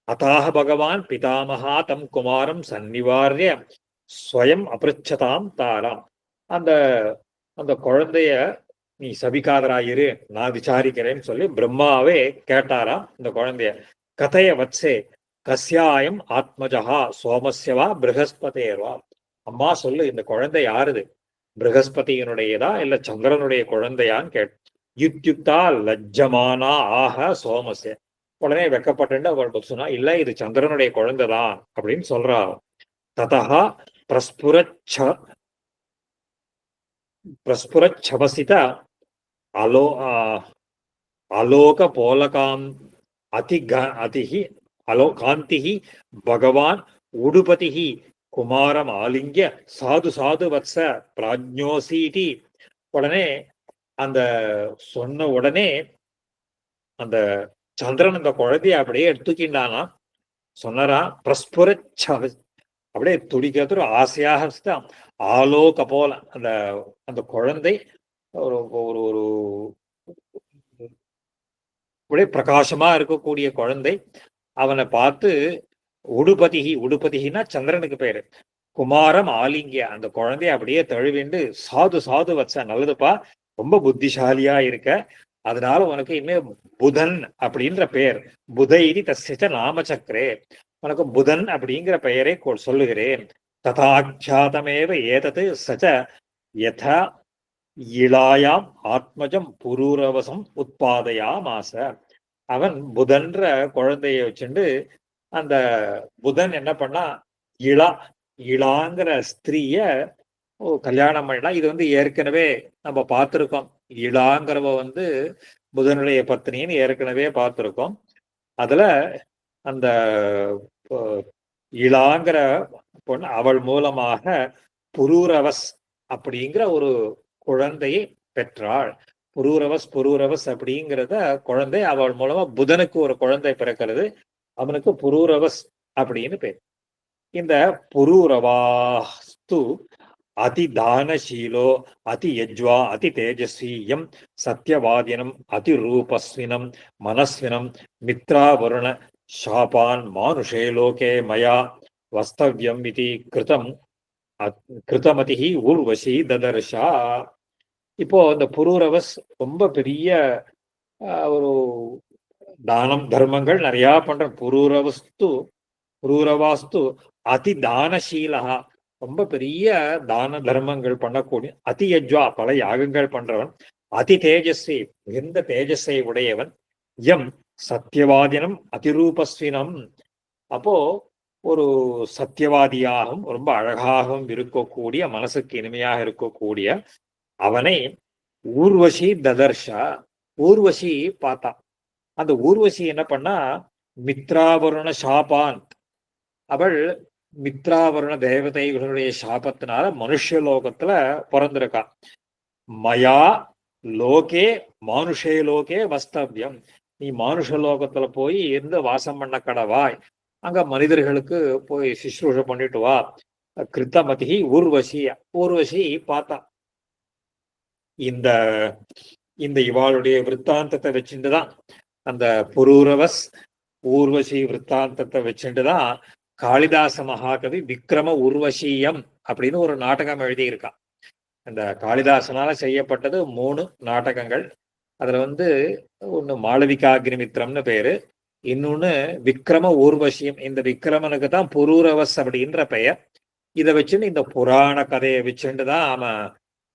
அதாக பகவான் பிதாமகா தம் குமாரம் சந்நிவாரிய ஸ்வயம் அபிருச்சதாம் தாராம். அந்த அந்த குழந்தைய நீ சபிக்காதராயிரு, நான் விசாரிக்கிறேன்னு சொல்லி பிரம்மாவே கேட்டாராம் இந்த குழந்தைய. கதைய வத்சே கஸ்யாயம் ஆத்மஜா சோமஸ்யவா ப்ரஹஸ்பதேர்வா. அம்மா சொல்லு, இந்த குழந்தை யாருது, ப்ரஹஸ்பதியினுடையதா இல்ல சந்திரனுடைய குழந்தையான்னு யுக்யுக்தா லஜ்ஜமானா ஆக சோமஸ்ய. உடனே வெக்கப்பட்டு அவள் சொன்னா, இல்ல இது சந்திரனுடைய குழந்தைதான் அப்படின்னு சொல்றா. ததா பிரஸ்புரச்ச பிரஸ்புரச்சவசித அலோ அலோக போலகாம் அதிஹி அலோகாந்திஹி பகவான் உடுபதிஹி குமாரம் ஆலிங்கிய சாது சாது வத்ச பிராஜ்ஞோசீதி. உடனே அந்த சொன்ன உடனே அந்த சந்திரன் அந்த குழந்தைய அப்படியே எடுத்துக்கின்றானா. சொன்னரா பிரஸ்புரச்ச, அப்படியே துடிக்கிறது ஆசையாக. ஆலோக போல அந்த அந்த குழந்தை ஒரு ஒரு ஒரு அப்படியே பிரகாசமா இருக்கக்கூடிய குழந்தை. அவனை பார்த்து உடுபதிகி, உடுபதிகின்னா சந்திரனுக்கு பேரு, குமாரம் ஆலிங்கிய, அந்த குழந்தைய அப்படியே தழுவிண்டு சாது சாது வச்ச, நல்லதுப்பா, ரொம்ப புத்திசாலியா இருக்க, அதனால உனக்கு இனிமே புதன் அப்படின்ற பெயர், புதைரி தஸ்ய நாமச்சக்கரே, உனக்கு புதன் அப்படிங்கிற பெயரை சொல்லுகிறேன். ததாக்கியாதமேவ ஏதது சச்ச யதா இளாயாம் ஆத்மஜம் புரூரவசம் உத்பாதையாமாச. அவன் புதன்ற குழந்தைய வச்சுண்டு அந்த புதன் என்ன பண்ணா, இளா இளாங்கிற ஸ்திரீய கல்யாணம் பண்ணலாம். இது வந்து ஏற்கனவே நம்ம பார்த்திருக்கோம். இளாங்கிறவ வந்து புதனுடைய பத்னின்னு ஏற்கனவே பார்த்திருக்கோம். அதுல அந்த இளாங்கிற பொண்ணு அவள் மூலமாக புரூரவஸ் அப்படிங்கிற ஒரு குழந்தையை பெற்றாள். புரூரவஸ் அப்படிங்கிறத குழந்தை, அவள் மூலமா புதனுக்கு ஒரு குழந்தை பிறக்கிறது. அவனுக்கு புரூரவஸ் அப்படின்னு பேர். இந்த புரூரவாஸ்து அதி தானசீலோ அதி யஜ்வா அதி தேஜஸ்வீயம் சத்யவாதினம் அதி ரூபஸ்வினம் மனஸ்வினம் மித்ராவருண சாபான் மானுஷே லோகே மயா வஸ்தவ்யம் இது கிருதமதி ஊர்வசி ததர்ஷா. இப்போ இந்த புரூரவஸ் ரொம்ப பெரிய ஒரு தானம் தர்மங்கள் நிறைய பண்ற. புரூரவாஸ்து அதி தானசீலா, ரொம்ப பெரிய தான தர்மங்கள் பண்ணக்கூடிய அதியஜ்வா பல யாகங்கள் பண்றவன், அதி தேஜஸ்வி மிகுந்த தேஜஸை உடையவன், எம் சத்தியவாதினம் அதிரூபஸ்வினம். அப்போ ஒரு சத்தியவாதியாகவும் ரொம்ப அழகாகவும் இருக்கக்கூடிய மனசுக்கு இனிமையாக இருக்கக்கூடிய அவனை ஊர்வசி ததர்ஷா, ஊர்வசி பார்த்தா. அந்த ஊர்வசி என்ன பண்ணா, மித்ராவருண சாபான், அவள் மித்ராவருண தேவதைகளுடைய சாபத்தினால மனுஷலோகத்துல பிறந்திருக்கா. மயா லோகே மானுஷே லோகே வஸ்தவ்யம், நீ மானுஷ லோகத்துல போய் இருந்து வாசம் பண்ண கடவாய், அங்க மனிதர்களுக்கு போய் சுஷ்ரூஷ பண்ணிட்டு வா. கிருத்தமதி ஊர்வசி, ஊர்வசி பார்த்தா. இந்த இந்த இவாளுடைய விற்த்தாந்தத்தை வச்சுட்டுதான், அந்த புரூரவஸ் ஊர்வசி விற்த்தாந்தத்தை வச்சுட்டுதான் காளிதாச மகாகவி விக்ரம உர்வசீயம் அப்படின்னு ஒரு நாடகம் எழுதியிருக்கான். இந்த காளிதாசனால செய்யப்பட்டது 3 நாடகங்கள். அதுல ஒண்ணு மாளவிகாக்னிமித்திரம்னு பேரு, இன்னொன்னு விக்ரம ஊர்வசியம். இந்த விக்ரமனுக்கு தான் புரூரவஸ் அப்படின்ற பெயர். இதை வச்சுன்னு இந்த புராண கதையை வச்சுட்டு தான் அவன்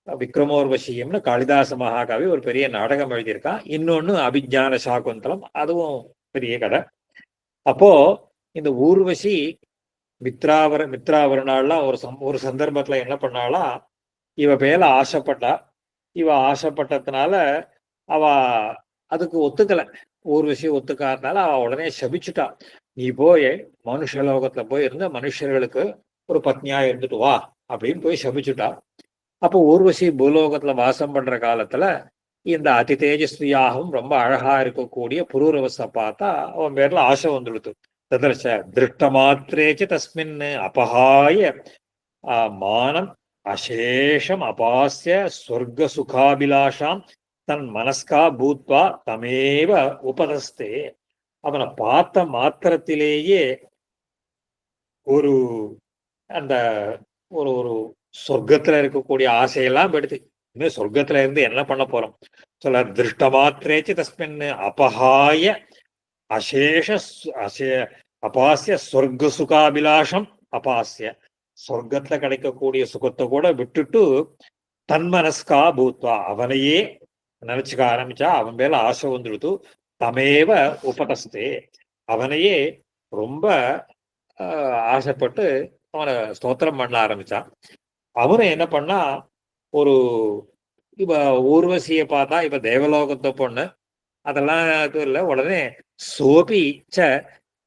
விக்ரமோர்வசியம்னு காளிதாச மகாகவி ஒரு பெரிய நாடகம் எழுதியிருக்கான். இன்னொன்னு அபிஜான சாகுந்தலம், அதுவும் பெரிய கதை. அப்போ இந்த ஊர்வசி மித்ராவரனாலாம் ஒரு சந்தர்ப்பத்துல என்ன பண்ணாலாம், இவ மேல ஆசைப்பட்டா. இவ ஆசைப்பட்டதுனால அவ அதுக்கு ஒத்துக்கல. ஊர்வசி ஒத்துக்காதனால அவ உடனே சபிச்சுட்டா. நீ போய் மனுஷலோகத்துல போய் இருந்த மனுஷர்களுக்கு ஒரு பத்னியா இருந்துட்டு வா அப்படின்னு போய் சபிச்சுட்டா. அப்போ ஊர்வசி பூலோகத்துல வாசம் பண்ற காலத்துல இந்த அதி தேஜஸ்வியாகவும் ரொம்ப அழகா இருக்கக்கூடிய புரூரவச பார்த்தா அவன் பேர்ல ஆசை வந்துடுது. ததர்ஷ திருஷ்டமாத்திரேச்சு தஸ்மின் அபஹாய மானம் அசேஷம் அபாஸ்ய சொர்க்க சுகாபிலாஷாம் தன் மனஸ்கா பூத்வா தமேவ உபதஸ்தே. அவனை பார்த்த மாத்திரத்திலேயே ஒரு அந்த ஒரு ஒரு சொர்க்கத்துல இருக்கக்கூடிய ஆசையெல்லாம் எடுத்து, இனிமே சொர்க்கத்துல இருந்து என்ன பண்ண போறோம் சொல்ல. திருஷ்ட மாத்திரேச்சு தஸ்மின் அபஹாய அசேஷ அசே அபாசிய சொர்க்க சுகாபிலாஷம் அபாசிய, சொர்க்கத்துல கிடைக்கக்கூடிய சுகத்தை கூட விட்டுட்டு தன்மனஸ்கா பூத்வா அவனையே நினைச்சுக்க ஆரம்பிச்சா. அவன் மேல ஆசை வந்துடுத்து. தமேவ உபதஸ்தே, அவனையே ரொம்ப ஆசைப்பட்டு அவனை ஸ்தோத்திரம் பண்ண ஆரம்பிச்சான். அவனும் என்ன பண்ணா, ஒரு இவ ஊர்வசிய பார்த்தா இவ தேவலோகத்தை பொண்ணு, அதெல்லாம் இது இல்லை. உடனே சோபி ச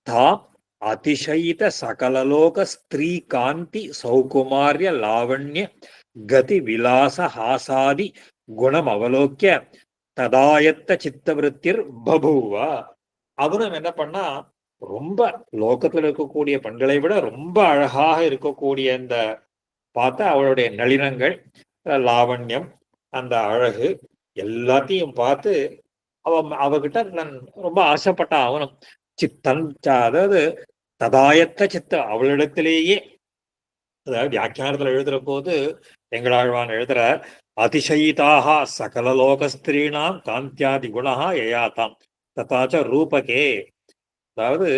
தாம் அதிசயித சகலலோக ஸ்திரீ காந்தி சௌகுமாரிய லாவண்ய கதி விலாச ஹாசாதி குணம் அவலோக்கிய ததாயத்த சித்தவிருத்திர் பபூவா. அவனும் என்ன பண்ணா, ரொம்ப லோகத்துல இருக்கக்கூடிய பெண்களை விட ரொம்ப அழகாக இருக்கக்கூடிய இந்த பார்த்தா அவளுடைய நளினங்கள், லாவண்யம், அந்த அழகு எல்லாத்தையும் பார்த்து அவகிட்ட நான் ரொம்ப ஆசைப்பட்டான். அவனும் சித்தன், அதாவது ததாயத்த சித்த, அவளிடத்திலேயே. அதாவது வியாக்கியானத்துல எழுதுற போது எங்களாழ்வான் எழுதுற, அதிசயிதாக சகலலோகஸ்திரீனாம் காந்தியாதி குணா யயாத்தாம் ததாச்ச ரூபகே. அதாவது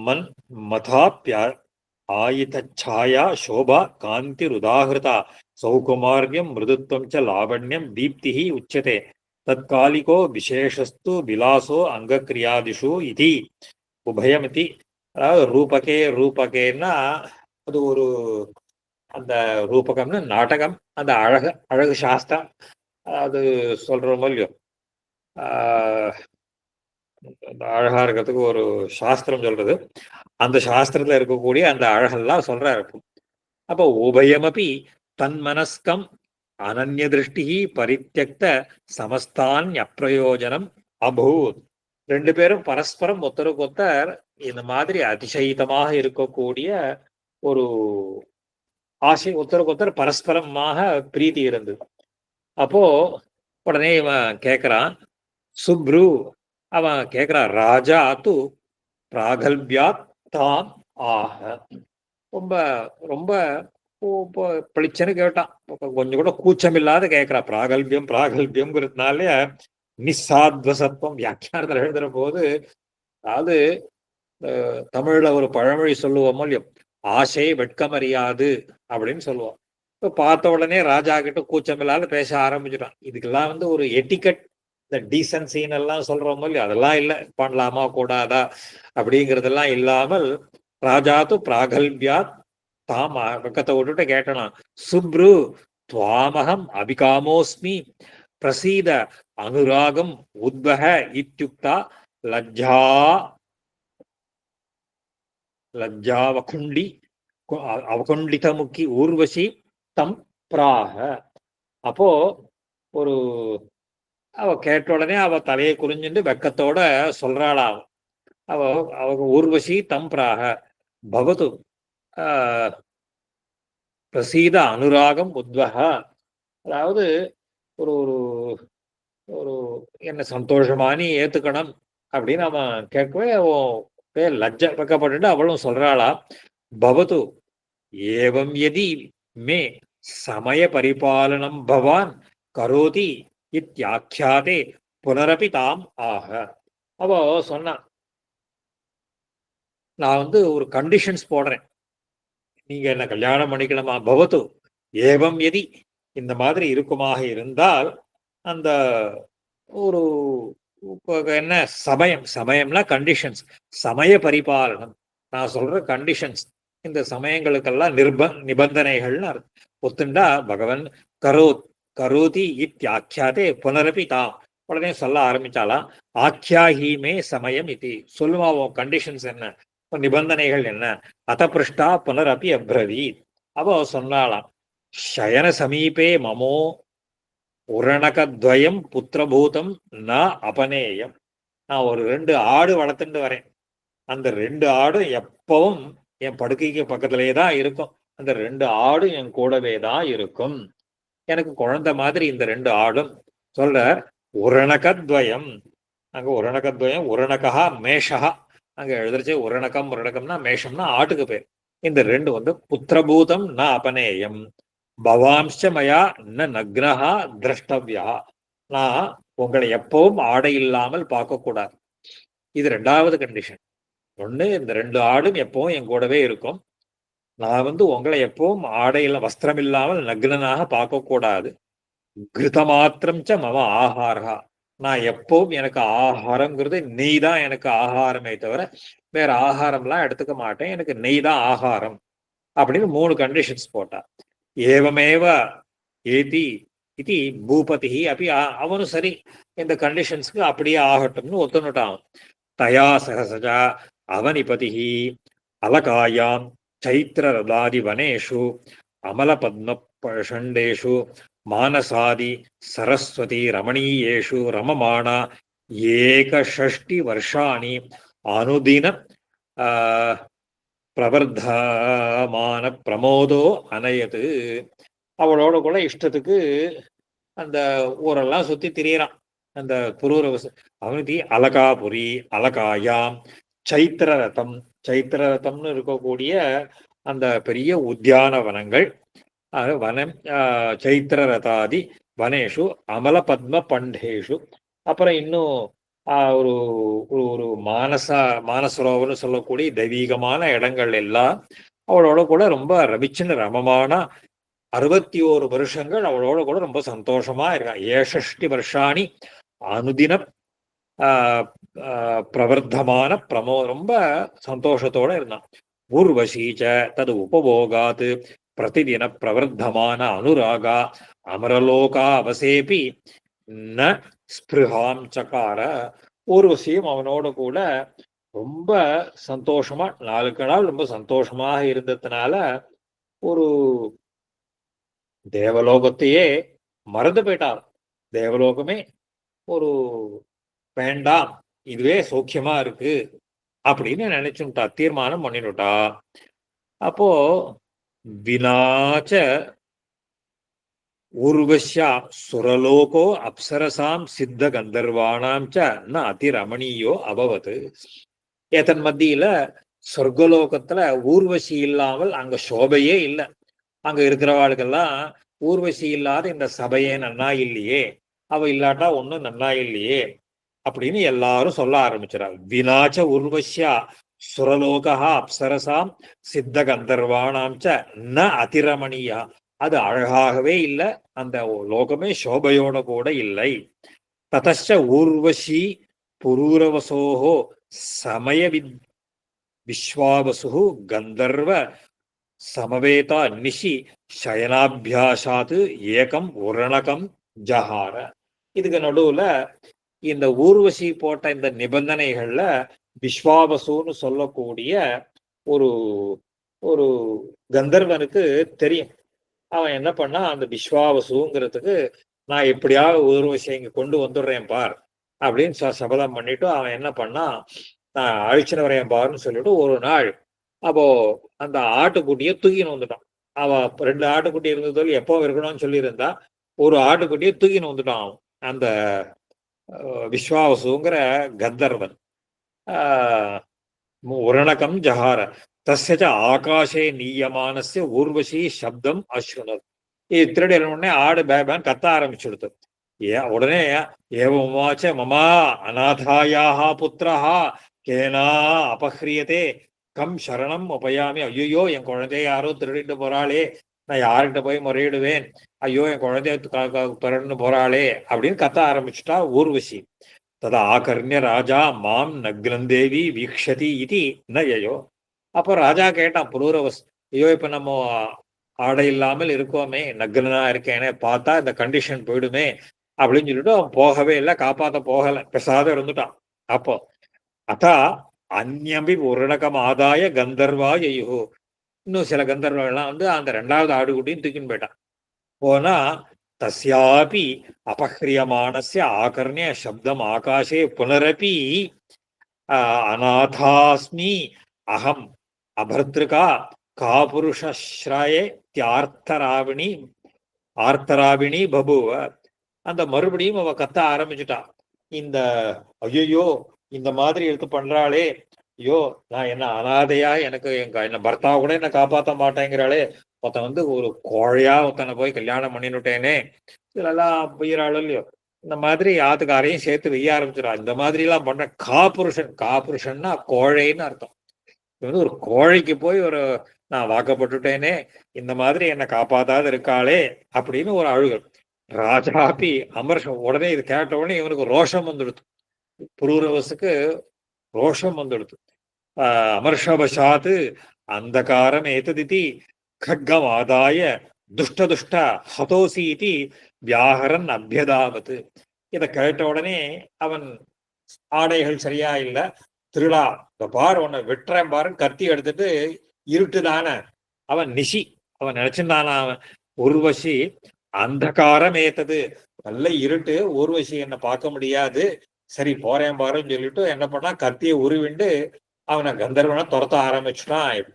மன் மதாப்யா ஆயிதச்சாயா சோபா காந்தி ருதாகிருதா சௌகுமாரியம் மிருதுத்வம் ச லாவண்யம் தீப்திஹி உச்சதே தற்காலிகோ விசேஷஸ்து விலாசோ அங்கக்கிரியாதிஷு இதி உபயமிதி. அதாவது ரூபகே, ரூபகேன்னா அது ஒரு அந்த ரூபகம்னு நாடகம், அந்த அழகு அழகு சாஸ்திரம் அது சொல்றோமோ இல்லையோ, அழகா இருக்கிறதுக்கு ஒரு சாஸ்திரம் சொல்றது. அந்த சாஸ்திரத்துல இருக்கக்கூடிய அந்த அழகெல்லாம் சொல்றாரு. அப்போ உபயமபி தன்மனஸ்கம் அனன்ய திருஷ்டி பரித்தியக்த சமஸ்தான் அப்பிரயோஜனம் அபூத். 2 பேரும் பரஸ்பரம் ஒருத்தருக்கொத்தர் இந்த மாதிரி அதிசயிதமாக இருக்கக்கூடிய ஒரு ஆசை, ஒருத்தருக்கொத்தர் பரஸ்பரமாக பிரீத்தி இருந்தது. அப்போ உடனே இவன் கேட்கிறான், சுப்ரு அவன் கேட்கிறான், ராஜா து பிராகல்பியாத் தாம் ஆக. ரொம்ப ரொம்ப பளிச்சன்னு கேட்டான், கொஞ்சம் கூட கூச்சம் இல்லாத கேட்கிறான். பிராகல்பியம் பிராகல்பியம்ங்கிறதுனால நிசாத்வசத்துவம் வியாக்கியானத்தில் எழுதுற போது, அதாவது தமிழ்ல ஒரு பழமொழி சொல்லுவோமோ இல்லையோ, ஆசை வெட்கமறியாது அப்படின்னு சொல்லுவோம். இப்போ பார்த்த உடனே ராஜா கிட்ட கூச்சமில்லாத பேச ஆரம்பிச்சிட்டான். இதுக்கெல்லாம் வந்து ஒரு எட்டிக்கட், இந்த டீசன்சின்னு எல்லாம் சொல்றோமோ இல்லையா, அதெல்லாம் இல்லை. பண்ணலாமா கூடாதா அப்படிங்கிறதெல்லாம் இல்லாமல் ராஜாத்து பிராகல்பியாத் தாம் வெக்கத்தை விட்டுட்டு கேட்டனான். சுப்ரு துவாமகம் அபிகாமோஸ்மி பிரசீத அனுராகம் உத்வக இத்யுக்தா லஜ்ஜா லஜ்ஜாவகுண்டி அவகுண்டிதமுக்கி ஊர்வசி தம் பிராக. அப்போ ஒரு அவ கேட்ட உடனே அவ தலையை குறிஞ்சுட்டு வெக்கத்தோட சொல்றாளா. அவ அவங்க ஊர்வசி தம் பிராக பவது பிரசீத அனுராகம் உத்வக. அதாவது ஒரு ஒரு ஒரு என்ன சந்தோஷமா நீ ஏத்துக்கணும் அப்படின்னு அவன் கேட்கவே அவன் லஜ்ஜ வெக்கப்பட்டு அவளும் சொல்றாளா. பவது ஏவம் யதி மே சமய பரிபாலனம் பவான் கரோதி இத்யாக்கியாதே புனரபி தாம் ஆக. அவ சொன்னான், நான் வந்து ஒரு கண்டிஷன்ஸ் போடுறேன், நீங்க என்ன கல்யாணம் பண்ணிக்கணுமா. பவது ஏவம் எதி, இந்த மாதிரி இருக்குமாக இருந்தால் அந்த ஒரு என்ன சமயம், சமயம்னா கண்டிஷன்ஸ், சமய பரிபாலனம், நான் சொல்ற கண்டிஷன்ஸ், இந்த சமயங்களுக்கெல்லாம் நிபந்தனைகள்னு ஒத்துண்டா பகவன் கரோதி இத்யாக்கியாதே புனரபி தாம். உடனே சொல்ல ஆரம்பிச்சாலாம், ஆக்கியாஹீமே சமயம் இது, சொல்லுமா உன் கண்டிஷன்ஸ் என்ன, நிபந்தனைகள் என்ன. அத்தபிருஷ்டா புனரப்பி அப்ரவீத். அவ சொன்னாலாம், சயன சமீபே மமோ உரணகத்வயம் புத்திரபூதம் ந அபநேயம். நான் ஒரு 2 ஆடு வளர்த்துட்டு வரேன். அந்த 2 ஆடும் எப்பவும் என் படுக்கைக்கு பக்கத்திலே தான் இருக்கும். அந்த 2 ஆடும் என் கூடவே தான் இருக்கும். எனக்கு குழந்தை மாதிரி இந்த 2 ஆடும். சொல்ற உரணகத்வயம், அங்க உரணகத்வயம், உரணகா மேஷா, அங்க எழுதுறச்சே உரணகம்னா மேஷம்னா ஆட்டுக்கு பேர். இந்த 2 வந்து புத்திரபூதம் ந அபநேயம் பவாம்ச மயா ந நக்னஹா திரஷ்டவ்யா. நான் உங்களை எப்பவும் ஆடை இல்லாமல் பார்க்கக்கூடாது. இது 2வது கண்டிஷன். ஒண்ணு, இந்த 2 ஆடும் எப்பவும் என் கூடவே இருக்கும். நான் வந்து உங்களை எப்பவும் ஆடையில வஸ்திரம் இல்லாமல் நக்னனாக பார்க்கக்கூடாது. கிருத மாத்திரம் ச மம ஆஹாரா, நான் எப்பவும் எனக்கு ஆகாரங்கிறது நெய் தான் எனக்கு ஆகாரமே தவிர வேற ஆகாரம்லாம் எடுத்துக்க மாட்டேன், எனக்கு நெய் தான் ஆகாரம் அப்படின்னு 3 கண்டிஷன்ஸ் போட்டா. ஏவமேவ ஏதி இது பூபதி அப்படி அவனும் சரி இந்த கண்டிஷன்ஸ்க்கு அப்படியே ஆகட்டும்னு ஒத்துனுட்டான். தயா சகசஜா அவனிபதி அலகாயாம் சைத்திர ரதாதி வனேஷு அமல பத்ம பஷண்டேஷு மானசாதி சரஸ்வதி ரமணீயேஷு ரமமானா ஏகஷஷ்டி வருஷாணி அனுதின பிரவர்தமான பிரமோதோ அனயது. அவளோட கூட இஷ்டத்துக்கு அந்த ஊரெல்லாம் சுத்தி திரியறான். அந்த புரூரவச அவனுக்கு அலகாபுரி அலகாயாம் சைத்திர ரதம், சைத்திர ரதம்னு இருக்கக்கூடிய அந்த பெரிய உத்தியானவனங்கள், வனம் சைத்திர ரதாதி வனேஷு அமல பத்ம பண்டேஷு. அப்புறம் இன்னும் ஒரு ஒரு மானசரோவர்னு சொல்லக்கூடிய தெய்வீகமான இடங்கள் எல்லாம் அவளோட கூட ரொம்ப ரமிச்சுன்னு ரமமான 61 வருஷங்கள் அவளோட கூட ரொம்ப சந்தோஷமா இருக்கான். 67 வருஷாணி அனுதின பிரவர்த்தமான ரொம்ப சந்தோஷத்தோட இருந்தான். ஊர்வசீச்ச தது உபபோகாத் பிரதிதின பிரவர்த்தமான அனுராகா அமரலோகா அவசேபி ந ஸ்பிருஹாம் சகார. ஊர்வசியும் அவனோட கூட ரொம்ப சந்தோஷமா 4 நாள் ரொம்ப சந்தோஷமாக இருந்ததுனால ஒரு தேவலோகத்தையே மறந்து போயிட்டார். தேவலோகமே ஒரு வேண்டாம், இதுவே சௌக்கியமா இருக்கு அப்படின்னு நினைச்சுட்டா, தீர்மானம் பண்ணினுட்டா. அப்போ வினாச்ச ஊர்வஷ்யா சுரலோகோ அப்சரசாம் சித்த கந்தர்வானாம் ச ந அதிரமணியோ அபவது. ஏதன் மத்தியில சொர்க்கலோகத்துல ஊர்வசி இல்லாமல் அங்க சோபையே இல்லை. அங்க இருக்கிறவாளுக்கெல்லாம் ஊர்வசி இல்லாத இந்த சபையே நன்னா இல்லையே, அவ இல்லாட்டா ஒண்ணும் நன்னா இல்லையே அப்படின்னு எல்லாரும் சொல்ல ஆரம்பிச்சிடாங்க. வினாச்ச ஊர்வஷ்யா சுரலோகா அப்சரசாம் சித்த கந்தர்வானாம் ச ந அதிரமணியா. அது அழகாகவே இல்லை, அந்த லோகமே சோபையோட கூட இல்லை. ததச்ச ஊர்வசி புரூரவசோஹோ சமய விஸ்வாவசு கந்தர்வ சமவேதா நிஷி சயனாபியாசாத்து ஏகம் உரணகம் ஜஹார. இதுக்கு நடுவுல இந்த ஊர்வசி போட்ட இந்த நிபந்தனைகள்ல விஸ்வாவசுன்னு சொல்லக்கூடிய ஒரு ஒரு கந்தர்வனுக்கு தெரியும். அவன் என்ன பண்ணா, அந்த விஸ்வாவசுங்கிறதுக்கு நான் எப்படியாவது ஊர்வசியை இங்க கொண்டு வந்துடுறேன் பார் அப்படின்னு சபதம் பண்ணிட்டு அவன் என்ன பண்ணா, நான் அழிச்சுன்னு வரேன் பாருன்னு சொல்லிட்டு ஒரு நாள் அப்போ அந்த ஆட்டுக்குட்டியை தூக்கின்னு வந்துட்டான். அவ 2 ஆட்டுக்குட்டி இருந்தது எப்போ இருக்கணும்னு சொல்லியிருந்தா, ஒரு ஆட்டுக்குட்டியை தூக்கின்னு வந்துட்டான் அவன், அந்த விஸ்வாவசுங்கிற கந்தர்வன். உரணகம் ஜஹார தஸ்ய ஆகாஷே நீயமானஸ்ய ஊர்வசி சப்தம் அஸ்ருணத். இது திருடி உடனே ஆடு பேபான் கத்த ஆரம்பிச்சுடுது. உடனே ஏவமாச்ச மமா அநாதாயாக புத்திரஹா கேனா அபஹ்ரியதே கம் சரணம் உபயாமி. ஐயோ என் குழந்தைய யாரோ திருடிட்டு போறாளே, நான் யார்கிட்ட போய் முறையிடுவேன், ஐயோ என் குழந்தைய திருடின்னு போறாளே அப்படின்னு கத்த ஆரம்பிச்சுட்டா ஊர்வசி. ததா ஆகர்ணிய ராஜா மாம் நக்னந்தேவி வீக்ஷதி இது நயோ. அப்போ ராஜா கேட்டான் புரூரவஸ், ஐயோ இப்ப நம்ம ஆடை இல்லாமல் இருக்கோமே, நக்னா இருக்கேனே, பார்த்தா இந்த கண்டிஷன் போயிடுமே அப்படின்னு சொல்லிட்டு அவன் போகவே இல்லை, காப்பாத்த போகல, பெசாத இருந்துட்டான். அப்போ அதா அந்நம்பி உருணகம் ஆதாய கந்தர்வா ஐயோ, இன்னும் சில கந்தர்வெல்லாம் வந்து அந்த 2வது ஆடுகுட்டியும் தூக்கின்னு போயிட்டான். போனா தஸ்யாபி அபஹ்ரியமானஸ்ய ஆகர்ணிய சப்தம் ஆகாஷே புனரபி அநாதாஸ்மி அகம் அபர்திருகா காபுருஷ்ராயே தியார்த்தராவிணி ஆர்த்தராவிணி பபுவ. அந்த மறுபடியும் அவ கத்த ஆரம்பிச்சுட்டான். இந்த ஐயோ இந்த மாதிரி எடுத்து பண்றாளே, ஐயோ நான் என்ன அனாதையா, எனக்கு என்ன பர்த்தாவை கூட என்ன காப்பாற்ற மாட்டேங்கிறாளே, ஒருத்தன் வந்து ஒரு கோழையா ஒருத்தனை போய் கல்யாணம் பண்ணினுட்டேனே, இதெல்லாம் போயிறாள் இல்லையோ. இந்த மாதிரி ஆத்துக்காரையும் சேர்த்து வெய்ய ஆரம்பிச்சிடா. இந்த மாதிரி எல்லாம் பண்ற காபுருஷன், காபுருஷன்னா கோழைன்னு அர்த்தம். இது வந்து ஒரு கோழைக்கு போய் ஒரு நான் வாக்கப்பட்டுட்டேனே, இந்த மாதிரி என்னை காப்பாத்தாது இருக்காளே அப்படின்னு ஒரு அழுகல். ராஜாபி அமர்ஷம். உடனே இது கேட்ட உடனே இவனுக்கு ரோஷம் வந்துடுது, புரூரவசுக்கு ரோஷம் வந்துடுது. அமர்ஷவசாத்து அந்தகாரம் ஏததிதி खड्गम आदाय दुष्ट दुष्ट हतोसी इति व्याहरन अभ्यदावत. இதை கேட்ட உடனே அவன் ஆடைகள் சரியா இல்ல, திருடா இந்த பார் உன்னை வெட்டுறேன் பாருன்னு கத்தி எடுத்துட்டு, இருட்டுதான அவன் நிஷி, அவன் நினைச்சிருந்தானா அவன் ஊர்வசி அந்தகாரம் ஏத்தது, நல்ல இருட்டு, ஊர்வசி என்ன பார்க்க முடியாது, சரி போறேன் பாருன்னு சொல்லிட்டு என்ன பண்ணா, கத்தியை உருவிண்டு அவனை கந்தர்வனை துரத்த ஆரம்பிச்சுட்டான்.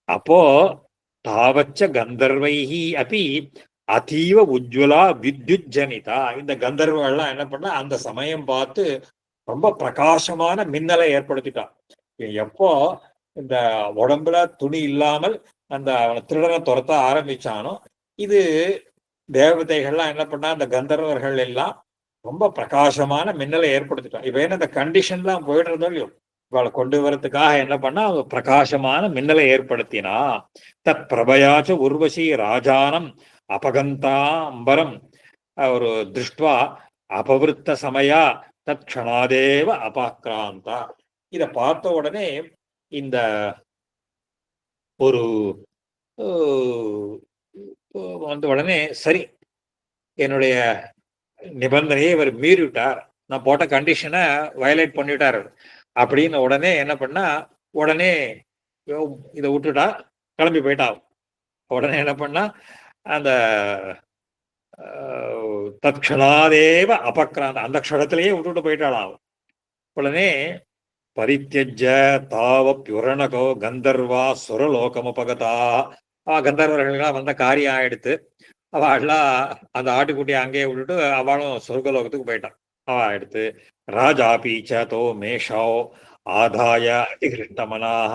அப்போ தாவச்ச கந்தர்வைஹி அப்படி அதீவ உஜ்வலா வித்யுத் ஜனிதா. இந்த கந்தர்வெல்லாம் என்ன பண்ணா, அந்த சமயம் பார்த்து ரொம்ப பிரகாசமான மின்னலை ஏற்படுத்திட்டான். எப்போ இந்த உடம்புல துணி இல்லாமல் அந்த அவனை திருடனை துரத்த ஆரம்பிச்சானோ, இது தேவதைகள்லாம் என்ன பண்ணா, அந்த கந்தர்வர்கள் எல்லாம் ரொம்ப பிரகாசமான மின்னலை ஏற்படுத்திட்டான். இப்ப என்ன இந்த கண்டிஷன்லாம் போயிடுறதோ இல்லையோ, இவளை கொண்டு வரதுக்காக என்ன பண்ணா, பிரகாசமான மின்னலை ஏற்படுத்தினா. தத் பிரபயாச்ச உர்வசி ராஜானம் அபகந்தாம்பரம் ஒரு திருஷ்டுவா அபவிருத்த சமயா தத் க்ஷணாதேவ அபாக்ராந்தா. இதை பார்த்த உடனே இந்த ஒரு வந்த உடனே சரி, என்னுடைய நிபந்தனையை இவர் மீறிவிட்டார், நான் போட்ட கண்டிஷனை வயலேட் பண்ணிவிட்டார் அப்படின்னு உடனே என்ன பண்ணா, உடனே இதை விட்டுட்டா, கிளம்பி போயிட்டா. உடனே என்ன பண்ணா, அந்த தற்க்ஷணாதேவ அபக்ராந்த, அந்த க்ஷணத்திலேயே விட்டுட்டு போயிட்டாளாம். உடனே பரித்தியஜ தாவப்யுரணகோ கந்தர்வா சுரலோகமுபகதா. கந்தர்வர்கள்லாம் வந்த காரியம் ஆயிடுத்து. அவள்லாம் அந்த ஆட்டுக்குட்டியை அங்கேயே விட்டுட்டு அவளும் சொர்க்கலோகத்துக்கு போயிட்டான். அவ எடுத்து ராஜாபீச்ச தோ மேஷோ ஆதாய அதிகிருஷ்டமனாக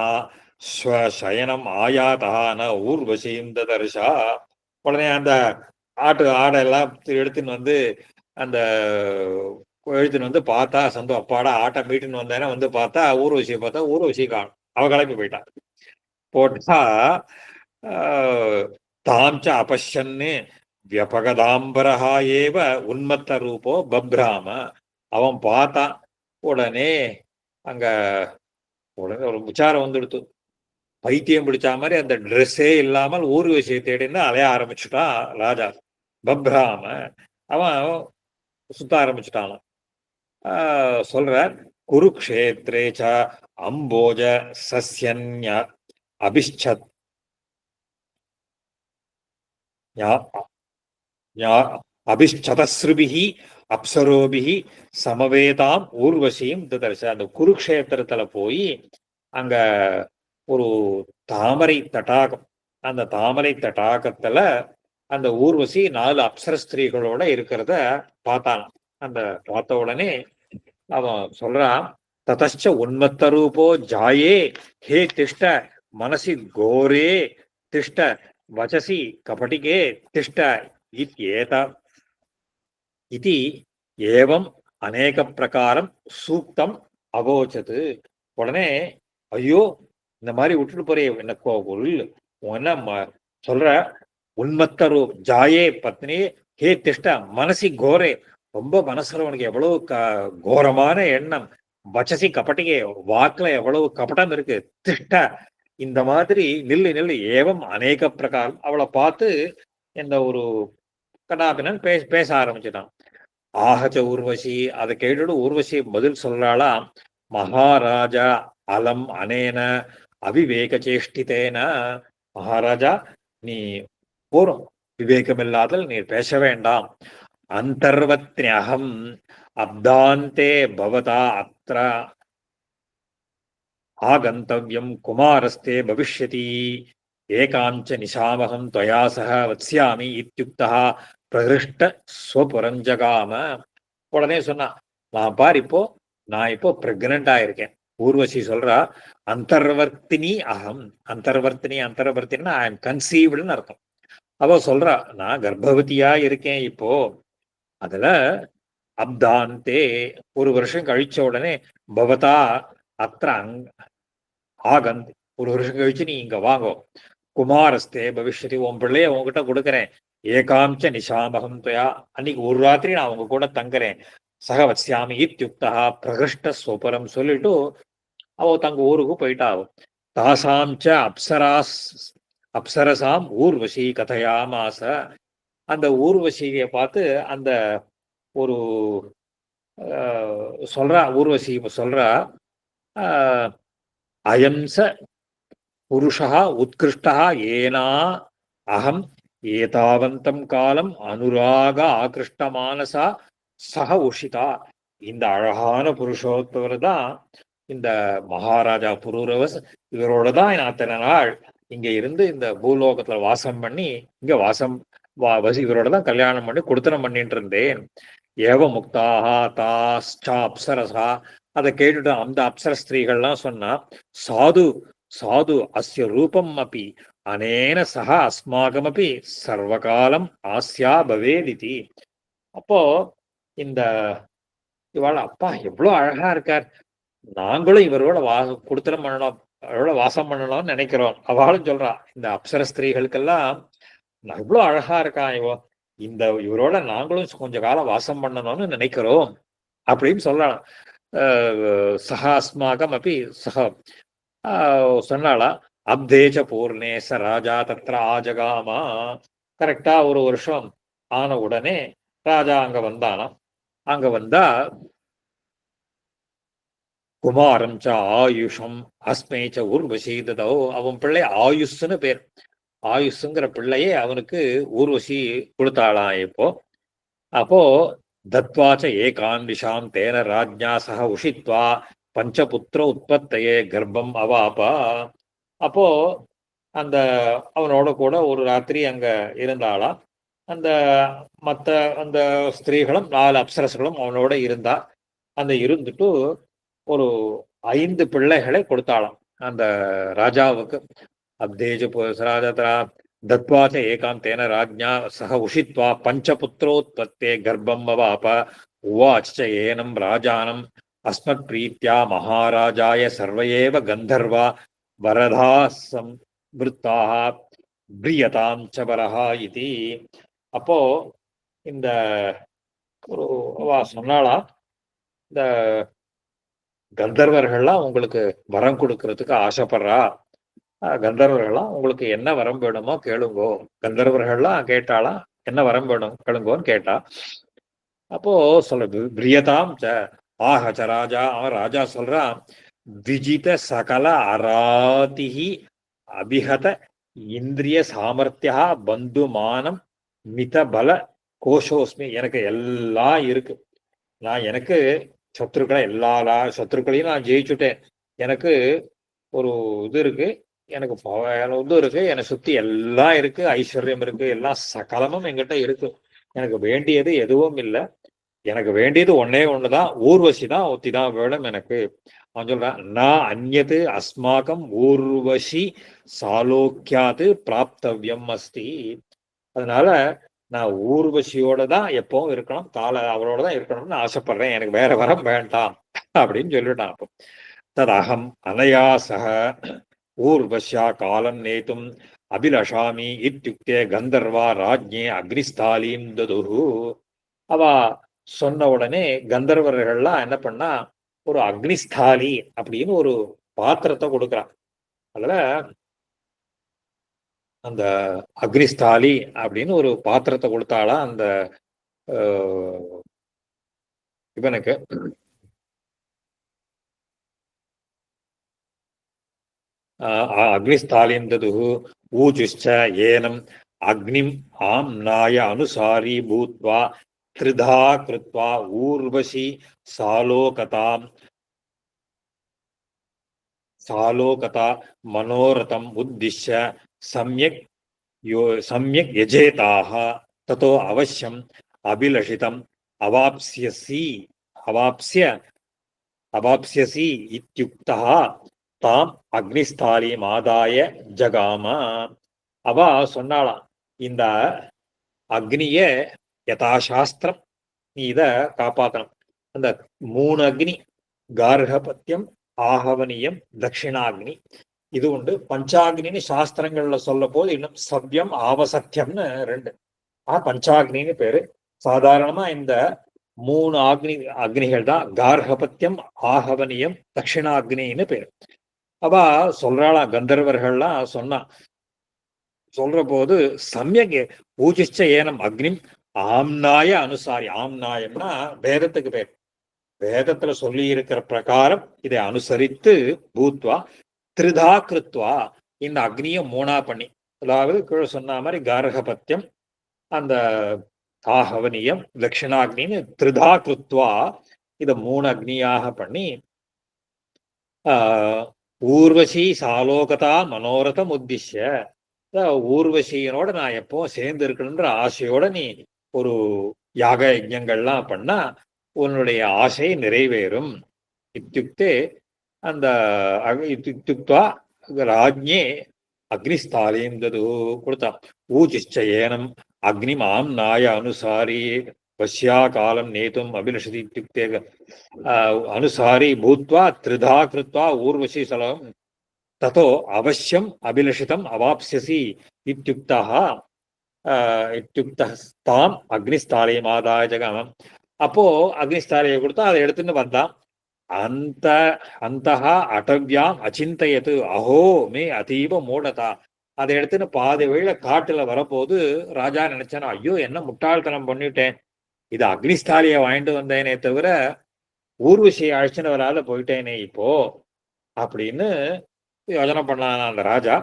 ஸ்வசயனம் ஆயாதான ஊர்வசீந்த தரிசா. உடனே அந்த ஆடெல்லாம் எடுத்துன்னு வந்து அந்த எழுத்துன்னு வந்து பார்த்தா அப்பாடா ஆட்டம் மீட்டுன்னு வந்தேன்னா வந்து பார்த்தா ஊர்வசியை பார்த்தா ஊர்வசி காணும். அவ கிளம்பி போயிட்டான். போட்டா தாம்ச அபஷன்னு வியபகதாம்பரஹா ஏவ உன்மத்த ரூபோ பப்ராம. அவன் பார்த்தான். உடனே அங்க உடனே ஒரு விசாரம் வந்துடுத்து. பைத்தியம் பிடிச்ச மாதிரி அந்த ட்ரெஸ்ஸே இல்லாமல் ஊர்வசியை தேடின்னு அலைய ஆரம்பிச்சுட்டான் ராஜா. பப்ராம அவன் சுத்த ஆரம்பிச்சுட்டான். சொல்றார், குருக்ஷேத்ரேச்ச அம்போஜ சஸ்யன்ய அபிஷ்சத் அபிஷ்சதஸ்ருபிஹி அப்சரோபிஹி சமவேதாம் ஊர்வசியும் ததர்ச. அந்த குருக்ஷேத்திரத்துல போய் அங்க ஒரு தாமரை தடாகம், அந்த தாமரை தடாகத்துல அந்த ஊர்வசி 4 அப்சர ஸ்திரீகளோட இருக்கிறத பார்த்தான். அந்த பார்த்த உடனே அவன் சொல்றான், ததச்ச உன்மத்த ரூபோ ஜாயே ஹே திஷ்ட மனசி கோரே திஷ்ட வச்சசி கபடிகே திஷ்ட இத்யேத இதி ஏவம் அநேக பிரகாரம் சூக்தம் அகோச்சது. உடனே ஐயோ இந்த மாதிரி விட்டுட்டு போறே என்ன சொல்ற, உன்மத்த ரூப் ஜாயே பத்னி ஹே திஷ்ட மனசி கோரே, ரொம்ப மனசுல உனக்கு எவ்வளவு கோரமான எண்ணம், வச்சசி கபட்டிகே வாக்குல எவ்வளவு கபடம் இருக்கு, திஷ்ட இந்த மாதிரி நில்லு நில்லு, ஏவம் அநேக பிரகாரம். அவளை பார்த்து இந்த ஒரு கடாபினன் பேச ஆரம்பிச்சிட்டான். ஆகச்ச ஊர்வசி, அதை கேட்டுட்டு ஊர்வசி பதில் சொல்றாளாம், மகாராஜா அலம் அனேன அவிவேக சேஷ்டித்தேன. மகாராஜா நீ போறோம், விவேகமில்லாதல் நீர் பேச வேண்டாம். அந்தர்வத்ன்யஹம் அப்தாந்தே பவதா அத்ர ஆகந்தவ்யம் குமாரஸ்தே பவிஷ்யதி ஏகாஞ்ச நிசாமகம் त्वया सह வத்ஸ்யாமி இத்யுக்தா பிரகிருஷ்ட ஸ்வபுரஞ்சகாம. உடனே சொன்னா, நான் இப்போ பிரெக்னண்டா இருக்கேன். ஊர்வசி சொல்றா, அந்தர்வர்த்தினி அகம். அந்தர்வர்த்தினா ஐ எம் கன்சீவ்டுன்னு அர்த்தம். அவ சொல்றா, நான் கர்ப்பவதியா இருக்கேன் இப்போ. அதுல அப்தாந்தே ஒரு வருஷம் கழிச்ச உடனே பவதா அத்திர ஆகந்த், ஒரு வருஷம் கழிச்சு நீ இங்க வாங்கோ. குமாரஸ்தே பவிஷ்யதி, உன் பிள்ளைய உங்ககிட்ட கொடுக்குறேன். ஏகாம்ச நிஷாமகம் துவயா, அன்னைக்கு ஒரு ராத்திரி நான் உங்க கூட தங்குறேன். சக வத்ஸ்யாமி இத்யுக்தா பிரகிருஷ்ட ஸ்வபரம் சொல்லிட்டு அவ தங்க ஊருக்கு போயிட்டாவும். தாசாம்ச அப்சரசாம் ஊர்வசி கதையாமாச. அந்த ஊர்வசியை பார்த்து அந்த ஒரு சொல்றா, ஊர்வசி சொல்றா, அயம்ச புருஷா உத்கிருஷ்டா ஏனா அகம் ஏதாவந்தம் காலம் அனுராக ஆகிருஷ்ட மானசா சக உஷிதா. இந்த அழகான புருஷோத்தவர் தான் இந்த மகாராஜா புரூரவஸ். இவரோட தான் நான் அத்தனை நாள் இங்க இருந்து இந்த பூலோகத்துல வாசம் பண்ணி இங்க இவரோட தான் கல்யாணம் பண்ணி கொடுத்தனம் பண்ணிட்டு இருந்தேன். ஏவ முக்தாக தாஸ்சா அப்சரசா. அதை கேட்டுட்டு அந்த அப்சர ஸ்திரீகள்லாம் சொன்னா, சாது சாது அஸ்ய ரூபம் அப்படி அனேன சக அஸ்மாகம் அப்படி சர்வகாலம் ஆஸ்யா பவேதிதி. அப்போ இந்த இவாள் அப்பா எவ்வளவு அழகா இருக்கார், நாங்களும் இவரோட கொடுத்தனம் பண்ணணும், அவரோட வாசம் பண்ணணும்னு நினைக்கிறோம். அவளும் சொல்றா, இந்த அப்சர ஸ்திரீகளுக்கெல்லாம் நான் இவ்வளவு அழகா இருக்கான் இவரோட நாங்களும் கொஞ்ச காலம் வாசம் பண்ணணும்னு நினைக்கிறோம் அப்படின்னு சொல்லலாம். சகாஸ்மாகம் அப்படி சக சொன்னாளா. அப்தேஜ பூர்ணேச ராஜா தத்ர ஆஜகாமா. கரெக்டா ஒரு வருஷம் ஆன உடனே ராஜா அங்க வந்தானா. அங்க வந்தா குமாரம் ச ஆயுஷம் அஸ்மேச்ச ஊர்வசி ததோ. அவன் பிள்ளை ஆயுஷ்னு பேர். ஆயுஷ்ங்கிற பிள்ளையே அவனுக்கு ஊர்வசி கொடுத்தாளாம் இப்போ. அப்போ தத்வாச்ச ஏகான் விஷாம் தேன ராஜ்ஞா சக உஷித்வா பஞ்சபுத்திர உற்பத்தையே கர்ப்பம் அவாப்பா. அப்போ அந்த அவனோட கூட ஒரு ராத்திரி அங்க இருந்தாளாம். அந்த மற்ற அந்த ஸ்திரீகளும் 4 அப்சரசுகளும் அவனோட இருந்தா. அந்த இருந்துட்டு ஒரு 5 பிள்ளைகளை கொடுத்தாளாம் அந்த ராஜாவுக்கு. அப்தேஜ தத்வாச்ச ஏகாந்தேன ராஜ்ஞா சக உஷித்வா பஞ்சபுத்திரோத்பத்தே கர்ப்பம் அவாப உவாச்ச ஏனம் ராஜானம் அஸ்மத் பிரீத்யா மகாராஜாய சர்வயேவ கந்தர்வா வரதா சம்விருத்தாக பிரியதாம் ச வரஹா இதி. அப்போ இந்த ஒரு சொன்னாலா, இந்த கந்தர்வர்கள்லாம் உங்களுக்கு வரம் கொடுக்கறதுக்கு ஆசைப்படுறா. கந்தர்வர்கள்லாம் உங்களுக்கு என்ன வரம் வேணுமோ கேளுங்கோ. கந்தர்வர்கள்லாம் கேட்டாலாம் என்ன வரம் வேணும் கேளுங்கோன்னு கேட்டா. அப்போ சொல்ல பிரியதாம் ச ஆஹச்ச ராஜா. அவன் ராஜா சொல்றான், விஜித சகல அராதிஹி அபிஹத இந்திரிய சாமர்த்தியா பந்துமானம் மித பல கோஷோஸ்மி. எனக்கு எல்லாம் இருக்கு. எனக்கு சத்ருக்களை சத்ருக்களையும் நான் ஜெயிச்சுட்டேன். எனக்கு ஒரு இது இருக்கு, எனக்கு இது இருக்கு, என்னை சுத்தி எல்லாம் இருக்கு, ஐஸ்வர்யம் இருக்கு, எல்லாம் சகலமும் என்கிட்ட இருக்கு. எனக்கு வேண்டியது எதுவும் இல்லை. எனக்கு வேண்டியது ஒன்னே ஒண்ணுதான், ஊர்வசி தான், ஒத்தி தான் வேணும் எனக்கு. அவன் சொல்றான், நான் அந்நது அஸ்மாக்கம் ஊர்வசி சாலோக்கியாது பிராப்தவியம் அஸ்தி. அதனால நான் ஊர்வசியோட தான் எப்பவும் இருக்கணும், அவளோட தான் இருக்கணும்னு ஆசைப்படுறேன். எனக்கு வேற வரம் வேண்டாம் அப்படின்னு சொல்லிட்டான். அப்போ ததகம் அனயா சக ஊர்வசியா காலம் நேத்தும் அபிலஷாமி இத்யுக்தே கந்தர்வா ராஜ்ஞே அக்னிஸ்தாலீம் ததுஹு. அவ சொன்ன உடனே கந்தர்வர்கள்லாம் என்ன பண்ணா, ஒரு அக்னிஸ்தாலி அப்படின்னு ஒரு பாத்திரத்தை கொடுக்குறான். அதுல அந்த அக்னிஸ்தாலி அப்படின்னு ஒரு பாத்திரத்தை கொடுத்தாளா அந்த இவனுக்கு. அக்னிஸ்தாலிம் ததுஹு ஊஜுஷ்ச ஏனம் அக்னிம் ஆம்நாய அனுசாரி பூத்வா த்ரிதா கிருத்வா ஊர்வசி சாலோகதாம் மனோரதம் உத்திஷ்ய சம்யக் யஜேதாக ததோ அவசியம் அபிலஷிதம் அவாப்ஸ்யசி இத்யுக்தः தாம் அக்னிஸ்தாலி மாதாய ஜகாமா. அவ சொன்னாளாம், இந்த அக்னிய யதாசாஸ்திரம் நீ இத காப்பாத்தணும். அந்த 3 அக்னி, கார்கபத்தியம், ஆகவனியம், தட்சிணாக்னி, இது உண்டு. பஞ்சாக்னின்னு சாஸ்திரங்கள்ல சொல்ல போது இன்னும் சவ்யம் ஆவசத்தியம்னு 2. பஞ்சாக்னின்னு பேரு. சாதாரணமா இந்த 3 அக்னிகள் தான் கார்கபத்தியம், ஆகவனியம், தட்சிணாக்னின்னு பேரு. அவ சொல்றாளாம், கந்தர்வர்கள்லாம் சொல்ற போது சமயக் பூஜிச்ச ஏனம் அக்னிம் ஆம்நாய அனுசாரி. ஆம்நாயம்னா வேதத்துக்கு பேர். வேதத்துல சொல்லி இருக்கிற பிரகாரம் இதை அனுசரித்து பூத்வா த்ரிதா கிருத்வா, இந்த அக்னியை 3 பண்ணி, அதாவது கீழே சொன்ன மாதிரி கார்கபத்தியம், அந்த ஆகவனியம், தட்சிணாக்னின்னு த்ரிதா கிருத்வா இதை 3 அக்னியாக பண்ணி ஊர்வசி சாலோகதா மனோரதம் உத்திஷ்ய, ஊர்வசியனோட நான் எப்பவும் சேர்ந்து இருக்கணுன்ற ஆசையோட நீ ஒரு யாக யஜ்ஞங்கள்லாம் பண்ணா உன்னுடைய ஆசை நிறைவேறும். இத்தியுக்தே அந்த இத்தியுக்தா ராஜ்ஞே அக்னிஸ்தாலீம் தது கொடுத்தான். ஊஜிஷ்ச ஏனம் அக்னிமாம் நாய அனுசாரி வசியா காலம் நேத்தும் அபிலஷதி இத்தியுக்தே அனுசாரி பூத்வா த்ரிதா கிருத்வா ஊர்வசி சலம் ததோ அவசியம் அபிலஷிதம் அவாப்ஸ்யசி இத்யுக்தः தாம் அக்னிஸ்தாலை மாதாய ஜகாமம். அப்போ அக்னிஸ்தாலையை கொடுத்தா அதை எடுத்துன்னு வந்தான். அந்த அடவ்யாம் அச்சிந்தையது அஹோ மே அதீவ மூடதா. அதை எடுத்துன்னு பாதி வழியில காட்டுல வரப்போது ராஜா நினைச்சானா, ஐயோ என்ன முட்டாள்தனம் பண்ணிட்டேன், இது அக்னிஸ்தாலியை வாங்கிட்டு வந்தேனே தவிர ஊர்வசியை அழைச்சுன்னு வராத போயிட்டேனே இப்போ அப்படின்னு யோஜனை பண்ணான அந்த ராஜா.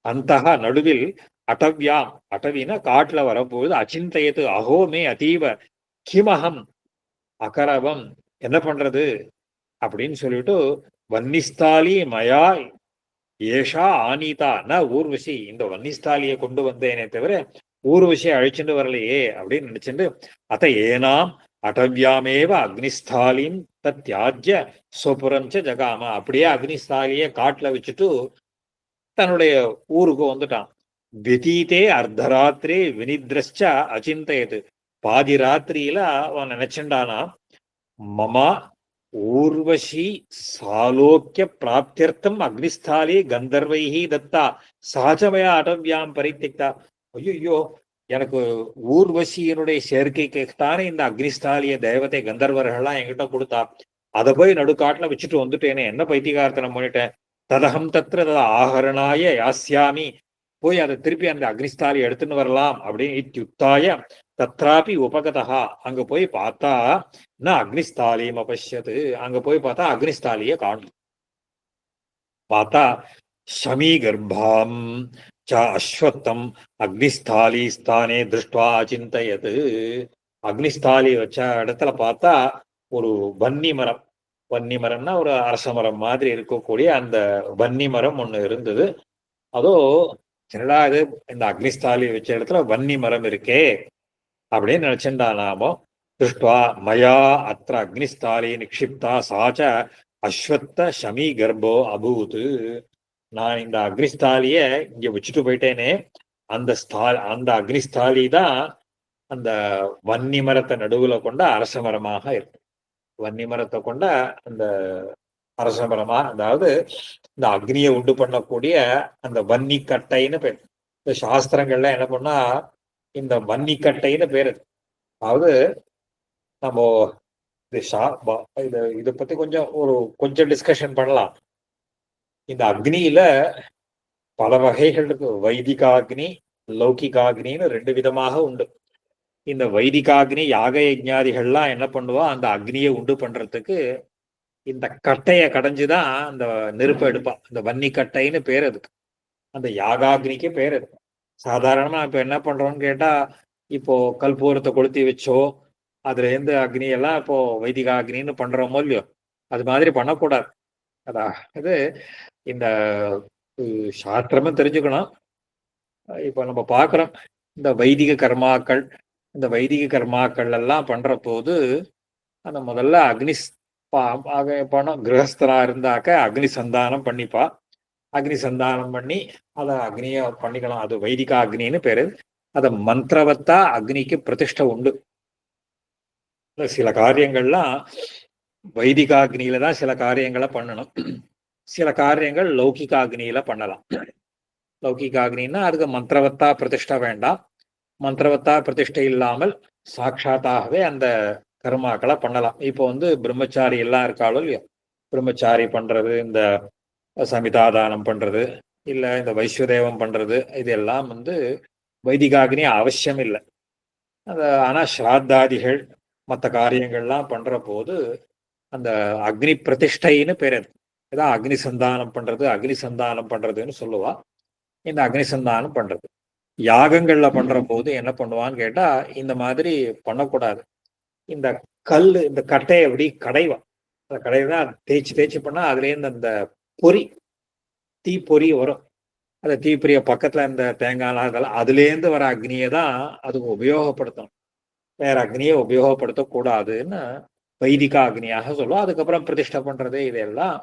அந்த நடுவில் அடவ்யாம், அடவினா காட்டுல வரப்போகுது, அச்சிந்தையது அஹோமே அதீவ கிமகம் அகரவம், என்ன பண்றது அப்படின்னு சொல்லிட்டு வன்னிஸ்தாலி மயா ஏஷா ஆனீதா ந ஊர்வசி, இந்த வன்னிஸ்தாலியை கொண்டு வந்தேனே தவிர ஊர்வசியை அழிச்சுட்டு வரலையே அப்படின்னு நினைச்சுட்டு அத ஏனாம் அடவ்யாமேவ அக்னிஸ்தாலின் தத்யாஜ்ய சொபுரஞ்ச ஜகாமா, அப்படியே அக்னிஸ்தாலிய காட்டுல வச்சுட்டு தன்னுடைய ஊருக்கு வந்துட்டான். விதீதே அர்த்தராத்திரே வினித்ரஷ்ச அச்சிந்தையது, பாதி ராத்திரியில அவன் நினைச்சுண்டானா, மமா ஊர்வசி சாலோக்கிய பிராப்தியர்த்தம் அக்னிஸ்தாலே கந்தர்வைஹி தத்தா சாச்சமய அடவ்யாம் பரித்திக்தா. ஐயோ, எனக்கு ஊர்வசியினுடைய சேர்க்கைக்குத்தானே இந்த அக்னிஸ்தாலிய தேவதை கந்தர்வர்கள்லாம் என்கிட்ட கொடுத்தா, அதை போய் நடுக்காட்டுல வச்சுட்டு வந்துட்டேனே, என்ன பைத்தியகார்த்தனம் பண்ணிட்டேன். ததகம் தத்ர தத ஆகரணாய யாஸ்யாமி, போய் அதை திருப்பி அந்த அக்னிஸ்தாலி எடுத்துன்னு வரலாம் அப்படின்னு இத்தியுக்தாய தத்ராபி உபகதா, அங்க போய் பார்த்தா அக்னிஸ்தாலியும் அபஷ்யத்து, அங்க போய் பார்த்தா அக்னிஸ்தாலிய காணும். பார்த்தா ஷமீ கர்ப்பாம் அஸ்வத்தம் அக்னிஸ்தாலி ஸ்தானே திருஷ்டுவா அச்சிந்தயது. அக்னிஸ்தாலி வச்ச இடத்துல பார்த்தா ஒரு வன்னி மரம், வன்னி மரம்னா ஒரு அரச மரம் மாதிரி இருக்கக்கூடிய அந்த வன்னி மரம் ஒண்ணு இருந்தது. அதோ என்னடா இது, இந்த அக்னிஸ்தாலி வச்ச இடத்துல வன்னி மரம் இருக்கே அப்படின்னு நினைச்சுட்டா நாமோ. திருஷ்டுவா மயா அத்திர அக்னிஸ்தாலி நிக்ஷிப்தா சாச்ச அஸ்வத்த ஷமி கர்ப்போ அபூத். நான் இந்த அக்னிஸ்தாலிய இங்க வச்சுட்டு போயிட்டேனே, அந்த அக்னிஸ்தாலி தான் அந்த வன்னி மரத்தை நடுவுல கொண்ட அரச மரமாக இருக்கு. வன்னி மரத்தை கொண்ட அந்த அரச மரமா, அதாவது இந்த அக்னியை உண்டு பண்ணக்கூடிய அந்த வன்னி கட்டைன்னு பேர். இந்த சாஸ்திரங்கள்ல என்ன பண்ணா இந்த வன்னி கட்டைன்னு பேரு. அதாவது நம்ம இதை பத்தி கொஞ்சம் டிஸ்கஷன் பண்ணலாம். இந்த அக்னியில பல வகைகள் இருக்கு. வைதிகாக்னி, லௌகிகாக்னின்னு 2 விதமாக உண்டு. இந்த வைதிகாக்னி யாக யஜ்ஞாதிகள்லாம் என்ன பண்ணுவா, அந்த அக்னியை உண்டு பண்றதுக்கு இந்த கட்டைய கடைஞ்சுதான் அந்த நெருப்பை எடுப்பா. இந்த வன்னி கட்டைன்னு பேர் அதுக்கு, அந்த யாகாக்னிக்கு பேர் அது. சாதாரணமா இப்ப என்ன பண்றோம்னு கேட்டா, இப்போ கற்பூரத்தை கொளுத்தி வச்சோ அதுல இருந்து அக்னியெல்லாம் இப்போ வைதிகா அக்னின்னு பண்றோமோ இல்லையோ, அது மாதிரி பண்ணக்கூடாது. அதாவது இந்த சாஸ்திரமும் தெரிஞ்சுக்கணும். இப்போ நம்ம பார்க்குறோம் இந்த வைதிக கர்மாக்கள், இந்த வைதிக கர்மாக்கள் எல்லாம் பண்ற போது அந்த முதல்ல பணம் கிரகஸ்தரா இருந்தாக்க அக்னி சந்தானம் பண்ணிப்பா. அக்னி சந்தானம் பண்ணி அதை அக்னிய பண்ணிக்கலாம். அது வைதிகா அக்னின்னு பேரு. அத மந்திரவத்தா அக்னிக்கு பிரதிஷ்டை உண்டு. சில காரியங்கள்லாம் வைதிகாக்னியில தான் சில காரியங்களை பண்ணணும். சில காரியங்கள் லௌகிகாக்னியில பண்ணலாம். லௌகிகாக்னின்னா அதுக்கு மந்திரவத்தா பிரதிஷ்டை வேண்டாம். மந்திரவத்தா பிரதிஷ்டை இல்லாமல் சாட்சாத்தாகவே அந்த கர்மாக்களை பண்ணலாம். இப்போ பிரம்மச்சாரி எல்லாம் இருக்காளோ இல்லையோ, பிரம்மச்சாரி பண்றது, இந்த சமிதாதானம் பண்றது, இல்ல இந்த வைஸ்வதேவம் பண்றது, இதெல்லாம் வைதிகாக்னி அவசியம் இல்லை. ஆனா ஸ்ராத்தாதிகள் மற்ற காரியங்கள்லாம் பண்ற போது அந்த அக்னி பிரதிஷ்டைன்னு பேர். இதான் அக்னி சந்தானம் பண்றது, அக்னி சந்தானம் பண்றதுன்னு சொல்லுவா. இந்த அக்னி சந்தானம் பண்றது யாகங்கள்ல பண்ற போது என்ன பண்ணுவான்னு கேட்டா, இந்த மாதிரி பண்ணக்கூடாது. இந்த இந்த கட்டையை எப்படி கடைவா, அந்த கடைதான் தேய்ச்சி தேய்ச்சி பண்ணா அதுல இருந்து அந்த பொறி, தீப்பொறி வரும். அந்த தீப்பொரிய பக்கத்துல இந்த தேங்காய் அதெல்லாம் அதுலேருந்து வர அக்னியை தான் அதுக்கு உபயோகப்படுத்தணும். வேற அக்னியை உபயோகப்படுத்தக்கூடாதுன்னு வைதிகா அக்னியாக சொல்லுவோம். அதுக்கப்புறம் பிரதிஷ்டை பண்றது இதெல்லாம்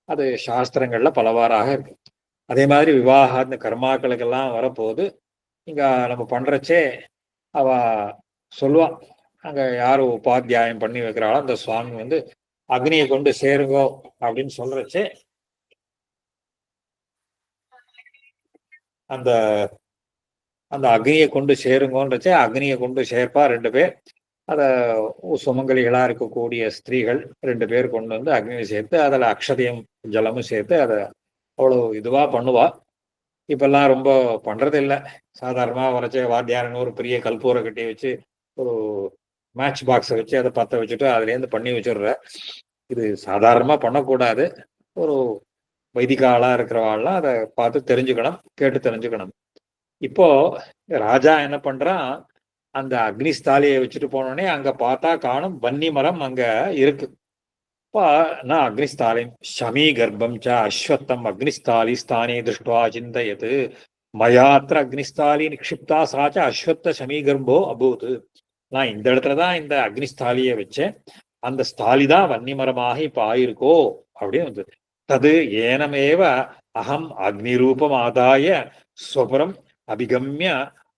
அது சாஸ்திரங்கள்ல பலவாறாக இருக்கு. அதே மாதிரி விவாக இந்த கர்மாக்களுக்கெல்லாம் வரப்போது இங்க நம்ம பண்றச்சே அவ சொல்லுவா, அங்க யாரு உபாத்தியாயம் பண்ணி வைக்கிறாளோ அந்த சுவாமி அக்னியை கொண்டு சேருங்கோ அப்படின்னு சொல்றச்சே அந்த அந்த அக்னியை கொண்டு சேருங்கோன்றச்சே அக்னியை கொண்டு சேர்ப்பா 2 பேர். அத சுமங்கலிகளா இருக்கக்கூடிய ஸ்திரீகள் 2 பேர் கொண்டு அக்னியை சேர்த்து அதில் அக்ஷதையும் ஜலமும் சேர்த்து அதை அவ்வளவு இதுவா பண்ணுவா. இப்பெல்லாம் ரொம்ப பண்றது இல்லை. சாதாரணமா வரைச்ச வாத்தியாரன்னு ஒரு பெரிய கற்பூரை கட்டி வச்சு ஒரு மேட்ச் பாக்ஸை வச்சு அதை பற்ற வச்சுட்டு அதுலேருந்து பண்ணி வச்சுடுற. இது சாதாரணமா பண்ணக்கூடாது. ஒரு வைதிகாலா இருக்கிறவாள்லாம் அதை பார்த்து தெரிஞ்சுக்கணும், கேட்டு தெரிஞ்சுக்கணும். இப்போ ராஜா என்ன பண்றான், அந்த அக்னிஸ்தாலியை வச்சுட்டு போனோடனே அங்க பார்த்தா காணும் வன்னி மரம் அங்க இருக்கு. நான் அக்னிஸ்தாலிம் ஷமீ கர்ப்பம் ச அஸ்வத்தம் அக்னிஸ்தாலி ஸ்தானே திருஷ்டுவா சிந்தயத் மயாத்திர அக்னிஸ்தாலி நிக்ஷிப்தா சாச்ச அஸ்வத்த ஷமீ கர்ப்போ அபூத். நான் இந்த இடத்துலதான் இந்த அக்னிஸ்தாலியை வச்சேன், அந்த ஸ்தாலி தான் வன்னி மரமாக இப்ப ஆயிருக்கோ அப்படின்னு தது ஏனமேவ அகம் அக்னி ரூபம் ஆதாய ஸ்வபுரம் அபிகம்ய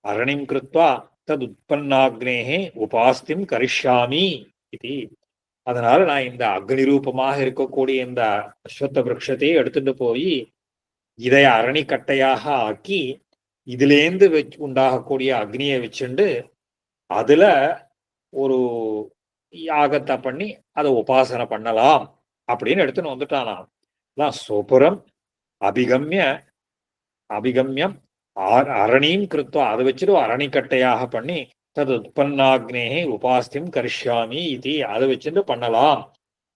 அரணிம் கிருத்வா தது உற்பன்னாக்னேஹே உபாஸ்திம் கரிஷ்யாமி இது. அதனால நான் இந்த அக்னி ரூபமாக இருக்கக்கூடிய இந்த அஸ்வத்த விரக்ஷத்தையே எடுத்துட்டு போய் இதை அரணிக்கட்டையாக ஆக்கி இதுலேருந்து வச்சு உண்டாகக்கூடிய அக்னியை வச்சுண்டு அதுல ஒரு யாகத்தை பண்ணி அதை உபாசனை பண்ணலாம் அப்படின்னு எடுத்துன்னு வந்துட்டானாம். சோபுரம் அபிகம்ய அபிகம்யம் அரணியும் கிருத்வா அதை வச்சுட்டு அரணிக்கட்டையாக பண்ணி தது உற்பன்னாக்னேஹே உபாஸ்தியம் கரிஷ்யாமி இது அதை வச்சுட்டு பண்ணலாம்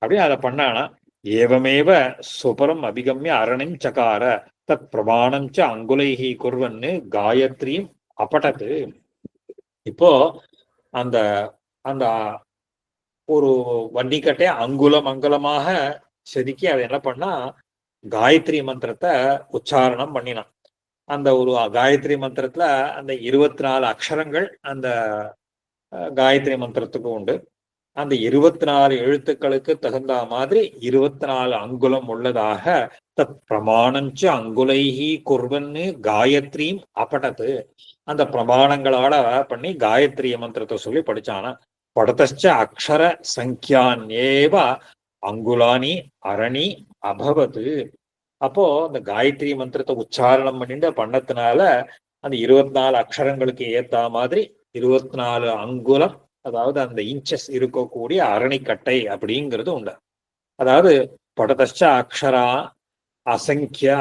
அப்படின்னு அதை பண்ணானா. ஏவமேவ சுபரம் அபிகம்ய அரணிம் சகார தத் பிரமாணம் ச அங்குலைஹி குர்வன்னு காயத்ரியும் அப்படத்து. இப்போ அந்த அந்த ஒரு வண்டிக்கட்டை அங்குலம் அங்குலமாக செதுக்கி அதை என்ன பண்ணா காயத்ரி மந்திரத்தை உச்சாரணம் பண்ணினான். அந்த ஒரு காயத்ரி மந்திரத்துல அந்த 24 அக்ஷரங்கள் அந்த காயத்ரி மந்திரத்துக்கு உண்டு. அந்த 24 எழுத்துக்களுக்கு தகுந்த மாதிரி 24 அங்குலம் உள்ளதாக தத் பிரமாணஞ்ச அங்குலைஹி குர்வன்னு காயத்ரியும் அப்படத்து. அந்த பிரமாணங்களோட பண்ணி காயத்ரி மந்திரத்தை சொல்லி படிச்சானா. படத்தச்ச அக்ஷர சங்கியான்யேவ அங்குலானி அரணி அபவது. அப்போ அந்த காயத்ரி மந்திரத்தை உச்சாரணம் பண்ணிட்டு பண்ணத்தினால அந்த 24 அக்ஷரங்களுக்கு ஏத்த மாதிரி 24 அங்குலம், அதாவது அந்த இன்ச்சஸ் இருக்கக்கூடிய அரணிக்கட்டை அப்படிங்கிறது உண்டு. அதாவது படதச்ச அக்ஷரா அசங்கியா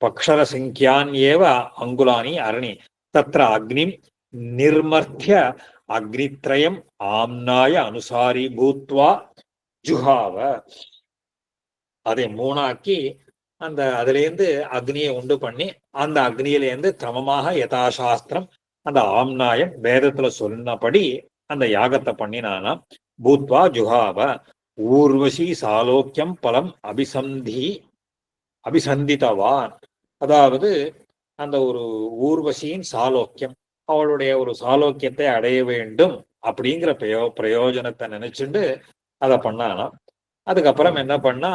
பக்ஷர சங்கியான் ஏவ அங்குலானி அரணி தத்ர அக்னிம் நிர்மர்த்திய அக்னித்ரயம் ஆம்னாய அனுசாரி பூத்வா ஜுஹாவ. அதை மூணாக்கி அந்த அதுலேருந்து அக்னியை உண்டு பண்ணி அந்த அக்னியிலேருந்து கிரமமாக யதாசாஸ்திரம் அந்த ஆம்னாயம் வேதத்துல சொன்னபடி அந்த யாகத்தை பண்ணினானா. பூத்வா ஜுஹாவ ஊர்வசி சாலோக்கியம் பலம் அபிசந்தித்தவான். அதாவது அந்த ஒரு ஊர்வசியின் சாலோக்கியம், அவளுடைய ஒரு சாலோக்கியத்தை அடைய வேண்டும் அப்படிங்கிற பிரயோஜனத்தை நினைச்சுண்டு அதை பண்ணானா. அதுக்கப்புறம் என்ன பண்ணா,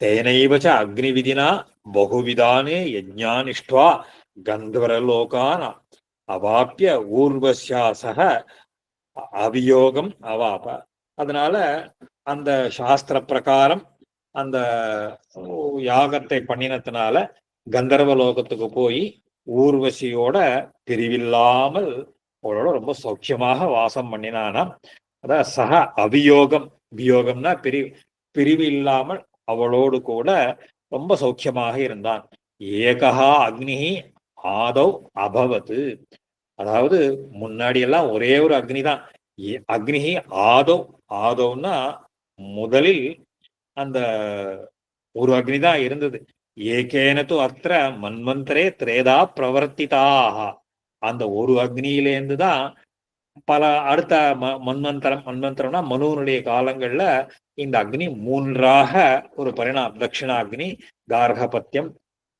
தேனைவச்ச அக்னி விதினா பகுவிதானே யஜ்ஞானிஷ்டுவா கந்தவரலோகான் அவாப்பிய ஊர்வசியாசக அவியோகம் அவாப. அதனால அந்த சாஸ்திர பிரகாரம் அந்த யாகத்தை பண்ணினத்தினால கந்தர்வ லோகத்துக்கு போய் ஊர்வசியோட பிரிவில்லாமல் அவளோட ரொம்ப சௌக்கியமாக வாசம் பண்ணினானா. அதான் சக அவியோகம், வியோகம்னா பிரிவு இல்லாமல் அவளோடு கூட ரொம்ப சௌக்கியமாக இருந்தான். ஏகஹா அக்னிஹி ஆதவ் அபவத்து. அதாவது முன்னாடி எல்லாம் ஒரே ஒரு அக்னி தான். அக்னிஹி ஆதவ், ஆதவ்னா முதலில் அந்த ஒரு அக்னி தான் இருந்தது. ஏகேனது அத்திர மன்வந்தரே திரேதா பிரவர்த்திதாக. அந்த ஒரு அக்னியிலேருந்து தான் பல அடுத்த மன்வந்தரம்னா மனுவனுடைய காலங்கள்ல இந்த அக்னி மூன்றாக ஒரு பரிணாமம், தட்சிணாக்னி, கார்கபத்தியம்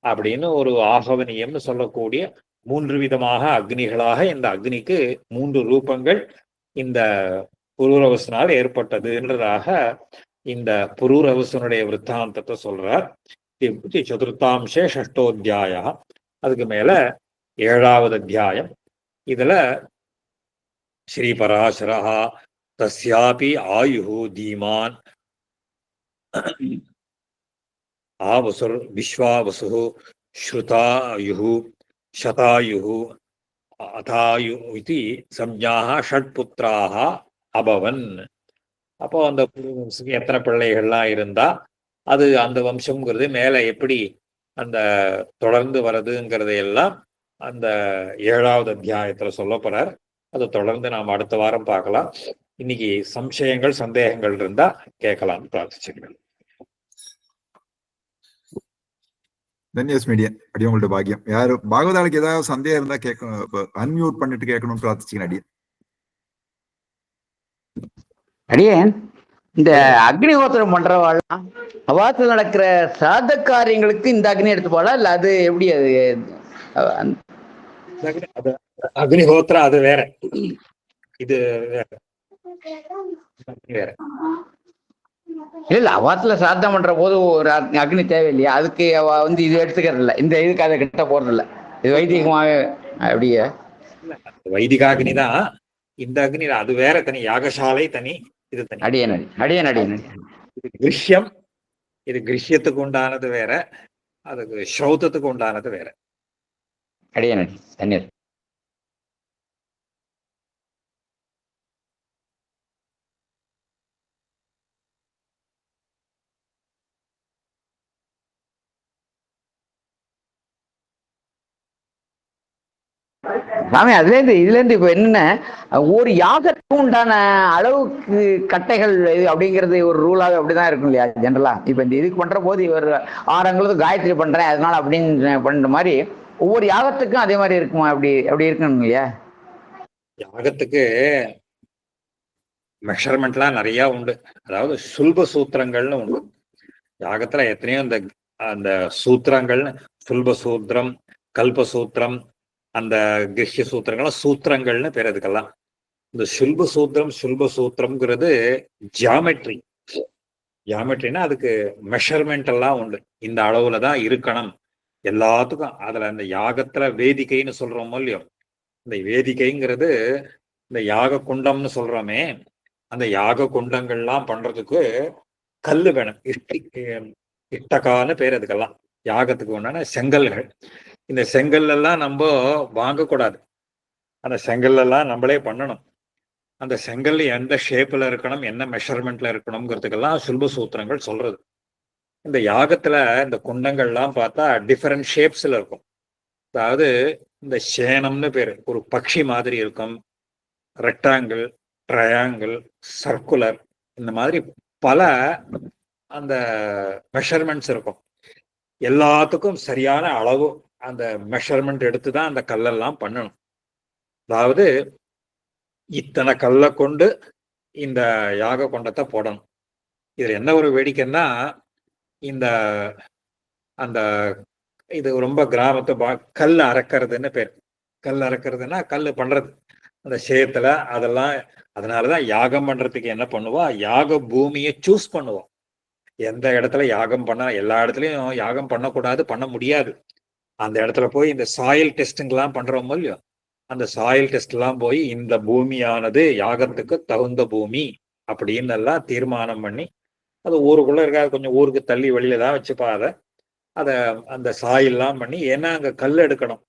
அப்படின்னு ஒரு ஆகவனியம்னு சொல்லக்கூடிய 3 விதமாக அக்னிகளாக இந்த அக்னிக்கு 3 ரூபங்கள் இந்த புரூரவசனால் ஏற்பட்டதுன்றதாக இந்த புரூரவசனுடைய விற்த்தாந்தத்தை சொல்றார். சதுர்த்தாம்சே ஷஷ்டோத்தியாய. அதுக்கு மேல 7வது அத்தியாயம். இதுல ஸ்ரீபராசரா தஸ்யாபி ஆயுஹு தீமான் ஆவசுர் விஸ்வாவசு ஸ்ருதாயுஹு சதாயுஹு அதாயு இது சம்ஞாஹ ஷட்புத்ராஹ அபவன். அப்போ அந்த வம்சத்துக்கு எத்தனை பிள்ளைகள்லாம் இருந்தா அது அந்த வம்சம்ங்கிறது மேல எப்படி அந்த தொடர்ந்து வருதுங்கிறதையெல்லாம் அந்த 7வது அத்தியாயத்துல சொல்ல போறார். அதை தொடர்ந்து நாம் அடுத்த வாரம் பார்க்கலாம். இன்னைக்கு சம்சயங்கள் சந்தேகங்கள் இருந்தா கேட்கலாம்னு பிரார்த்திச்சுக்கிறேன். தன்யஸ் மீடியா அடி உங்களோட பாக்கியம். யாரு பாகவதாளுக்கு ஏதாவது சந்தேகம் இருந்தா கேட்கணும், அன்மியூட் பண்ணிட்டு கேட்கணும்னு பிரார்த்திச்சுக்கிறேன். அடியன் அடியேன் இந்த அக்னிஹோத்திரம் பண்றவாள் அவாத்துல நடக்கிற சாத காரியங்களுக்கு இந்த அக்னி எடுத்துப்பாளா இல்ல அது எப்படி? அது அக்னிஹோத்திரம் அது வேற, இது வேற. இல்ல அவாத்துல சாத்தம் பண்ற போது ஒரு அக்னி தேவையில்லையா? அதுக்கு அவ இது எடுத்துக்கிறது இல்ல, இந்த இதுக்கு அதை கிட்ட போறது இல்ல. இது வைதிகமாவே அப்படியே வைதிகாக்னி தான். இந்த அக்னி அது வேற தனி, யாகசாலை தனி, இது தனி. அடியேன் இது கிருஷ்யம், இது கிருஷ்யத்துக்கு உண்டானது வேற, அதுக்கு ஸ்ரௌத்தத்துக்கு உண்டானது வேற. அடியேன் தண்ணீர். சாமி, இதுல இருந்து இப்ப என்ன, ஒரு யாகத்துக்கு உண்டான அளவுக்கு கட்டைகள் அப்படிங்கிறது ஒரு ரூலாவே அப்படிதான் இருக்கும் இல்லையா ஜென்ரலா? இப்ப இந்த இதுக்கு பண்ற போது இவர் 6 அங்குலத்துக்கு காயத்ரி பண்றேன் அதனால அப்படின்னு பண்ற மாதிரி ஒவ்வொரு யாகத்துக்கும் அதே மாதிரி இருக்குமா? அப்படி இருக்கணும் இல்லையா? யாகத்துக்கு மெஷர்மெண்ட்லாம் நிறைய உண்டு. அதாவது சுல்ப சூத்திரங்கள்னு உண்டு யாகத்துல. எத்தனையோ அந்த சூத்திரங்கள்னு, சுல்ப சூத்திரம், கல்ப சூத்திரம், அந்த கிருஷ்ய சூத்திரங்கள்லாம் சூத்திரங்கள்னு பேர். அதுக்கெல்லாம் இந்த சுல்ப சூத்திரம்ங்கிறது ஜியாமெட்ரினா அதுக்கு மெஷர்மெண்ட் எல்லாம் உண்டு. இந்த அளவுல தான் இருக்கணும் எல்லாத்துக்கும். அதுல அந்த யாகத்துல வேதிக்கைன்னு சொல்றோமோ இல்லையோ, இந்த வேதிக்கைங்கிறது இந்த யாக குண்டம்னு சொல்றோமே, அந்த யாக குண்டங்கள்லாம் பண்றதுக்கு கல்லு வேணும். இட்டகான்னு பேர் அதுக்கெல்லாம். யாகத்துக்கு உண்டான செங்கல்கள். இந்த செங்கல் எல்லாம் நம்ம வாங்கக்கூடாது, அந்த செங்கல் எல்லாம் நம்மளே பண்ணணும். அந்த செங்கல் எந்த ஷேப்ல இருக்கணும், என்ன மெஷர்மெண்ட்ல இருக்கணும்ங்கிறதுக்கெல்லாம் சுல்ப சூத்திரங்கள் சொல்றது. இந்த யாகத்துல இந்த குண்டங்கள்லாம் பார்த்தா டிஃபரெண்ட் ஷேப்ஸ்ல இருக்கும். அதாவது இந்த சேனம்னு பேரு, ஒரு பக்ஷி மாதிரி இருக்கும், ரெக்டாங்கிள், ட்ரையாங்கிள், சர்க்குலர், இந்த மாதிரி பல அந்த மெஷர்மெண்ட்ஸ் இருக்கும். எல்லாத்துக்கும் சரியான அளவு அந்த மெஷர்மெண்ட் எடுத்து தான் அந்த கல்லெல்லாம் பண்ணணும். அதாவது இத்தனை கல்லை கொண்டு இந்த யாக குண்டத்தை போடணும். இதுல என்ன ஒரு வேடிக்கைன்னா, இந்த அந்த இது ரொம்ப கிராமத்து கல் அறக்கிறதுன்னு பேர். கல் அறக்கிறதுனா கல் பண்றது அந்த சேத்துல அதெல்லாம். அதனாலதான் யாகம் பண்றதுக்கு என்ன பண்ணுவோம், யாக பூமியை சூஸ் பண்ணுவோம். எந்த இடத்துல யாகம் பண்ண, எல்லா இடத்துலயும் யாகம் பண்ணக்கூடாது, பண்ண முடியாது. அந்த இடத்துல போய் இந்த சாயில் டெஸ்டிங்லாம் பண்றோமோ இல்லையோ, அந்த சாயில் டெஸ்ட் எல்லாம் போய் இந்த பூமியானது யாகத்துக்கு தகுந்த பூமி அப்படின்னு எல்லாம் தீர்மானம் பண்ணி, அது ஊருக்குள்ள இருக்காது, கொஞ்சம் ஊருக்கு தள்ளி வெளியில தான் வச்சுப்பா அதை அந்த சாயெல்லாம் பண்ணி. ஏன்னா அங்க கல் எடுக்கணும்,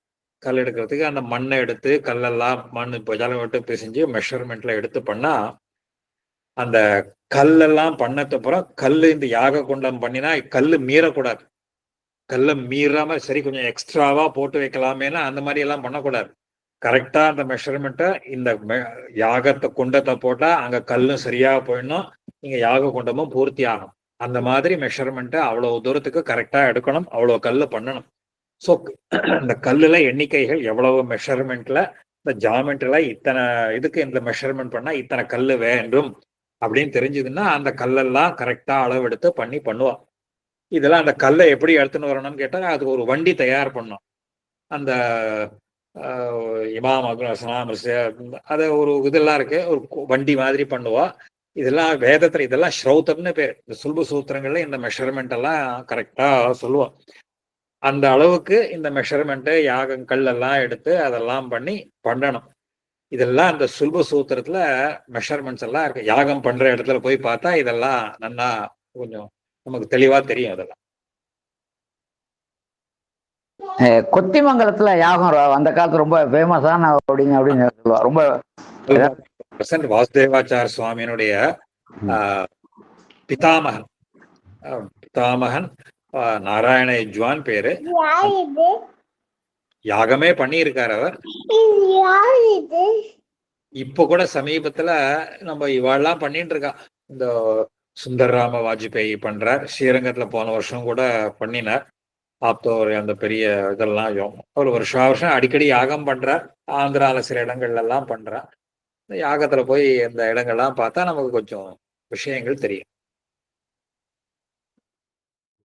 கல் எடுக்கிறதுக்கு அந்த மண்ணை எடுத்து கல்லெல்லாம் மண் இப்போ ஜலம் விட்டு பிசைஞ்சு மெஷர்மெண்ட்ல எடுத்து பண்ணா, அந்த கல்லெல்லாம் பண்ணதுக்கப்புறம் கல் இந்த யாக குண்டம் பண்ணினா கல் மீறக்கூடாது. கல்லை மீறாம சரி கொஞ்சம் எக்ஸ்ட்ராவா போட்டு வைக்கலாமேனா அந்த மாதிரி எல்லாம் பண்ணக்கூடாது. கரெக்டா அந்த மெஷர்மெண்ட்டை இந்த யாகத்தை குண்டத்தை போட்டா அங்க கல்லும் சரியா போயிடணும், இங்க யாக குண்டமும் பூர்த்தி ஆகணும். அந்த மாதிரி மெஷர்மெண்ட்டை அவ்வளவு தூரத்துக்கு கரெக்டா எடுக்கணும், அவ்வளவு கல்லு பண்ணணும். ஸோ இந்த கல்லுல எண்ணிக்கைகள் எவ்வளவு மெஷர்மெண்ட்ல, இந்த ஜாமெண்ட்ல இத்தனை இதுக்கு இந்த மெஷர்மெண்ட் பண்ணா இத்தனை கல்லு வேண்டும் அப்படின்னு தெரிஞ்சதுன்னா அந்த கல்லெல்லாம் கரெக்டா அளவு எடுத்து பண்ணுவான். இதெல்லாம் அந்த கல்லை எப்படி எடுத்துன்னு வரணும்னு கேட்டா அதுக்கு ஒரு வண்டி தயார் பண்ணோம். அந்த இமாம் அதை ஒரு இதெல்லாம் இருக்கு, ஒரு வண்டி மாதிரி பண்ணுவா. இதெல்லாம் வேதத்துல இதெல்லாம் ஸ்ரௌத்தம்னு பேர். இந்த சுல்ப சூத்திரங்கள்ல இந்த மெஷர்மெண்ட் எல்லாம் கரெக்டா சொல்லுவோம். அந்த அளவுக்கு இந்த மெஷர்மெண்ட்டு யாகங்கள் எல்லாம் எடுத்து அதெல்லாம் பண்ணணும். இதெல்லாம் அந்த சுல்ப சூத்திரத்துல மெஷர்மெண்ட்ஸ் எல்லாம் இருக்கு. யாகம் பண்ற இடத்துல போய் பார்த்தா இதெல்லாம் நல்லா கொஞ்சம் நமக்கு தெளிவா தெரியும். அதெல்லாம் கொத்திமங்கலத்துல யாகம் அந்த காலத்துல ரொம்ப ஃபேமஸான அப்படின்னு சொல்லுவா. ரொம்ப வாசுதேவாச்சார சுவாமியினுடைய பிதாமகன் நாராயண யஜ்வான் பேரு. யாகமே பண்ணியிருக்காரு அவர். இப்ப கூட சமீபத்துல நம்ம இவாள்லாம் பண்ணிட்டு இருக்கா. இந்த சுந்தர்ராம வாஜ்பேயி பண்றார், ஸ்ரீரங்கத்துல போன வருஷம் கூட பண்ணினார். ஆப்தோர் அந்த பெரிய இதெல்லாம் அவர் வருஷம் அடிக்கடி யாகம் பண்றார். ஆந்திரால சில இடங்கள்ல எல்லாம் பண்றார். இந்த யாகத்துல போய் இந்த இடங்கள்லாம் பார்த்தா நமக்கு கொஞ்சம் விஷயங்கள் தெரியும்.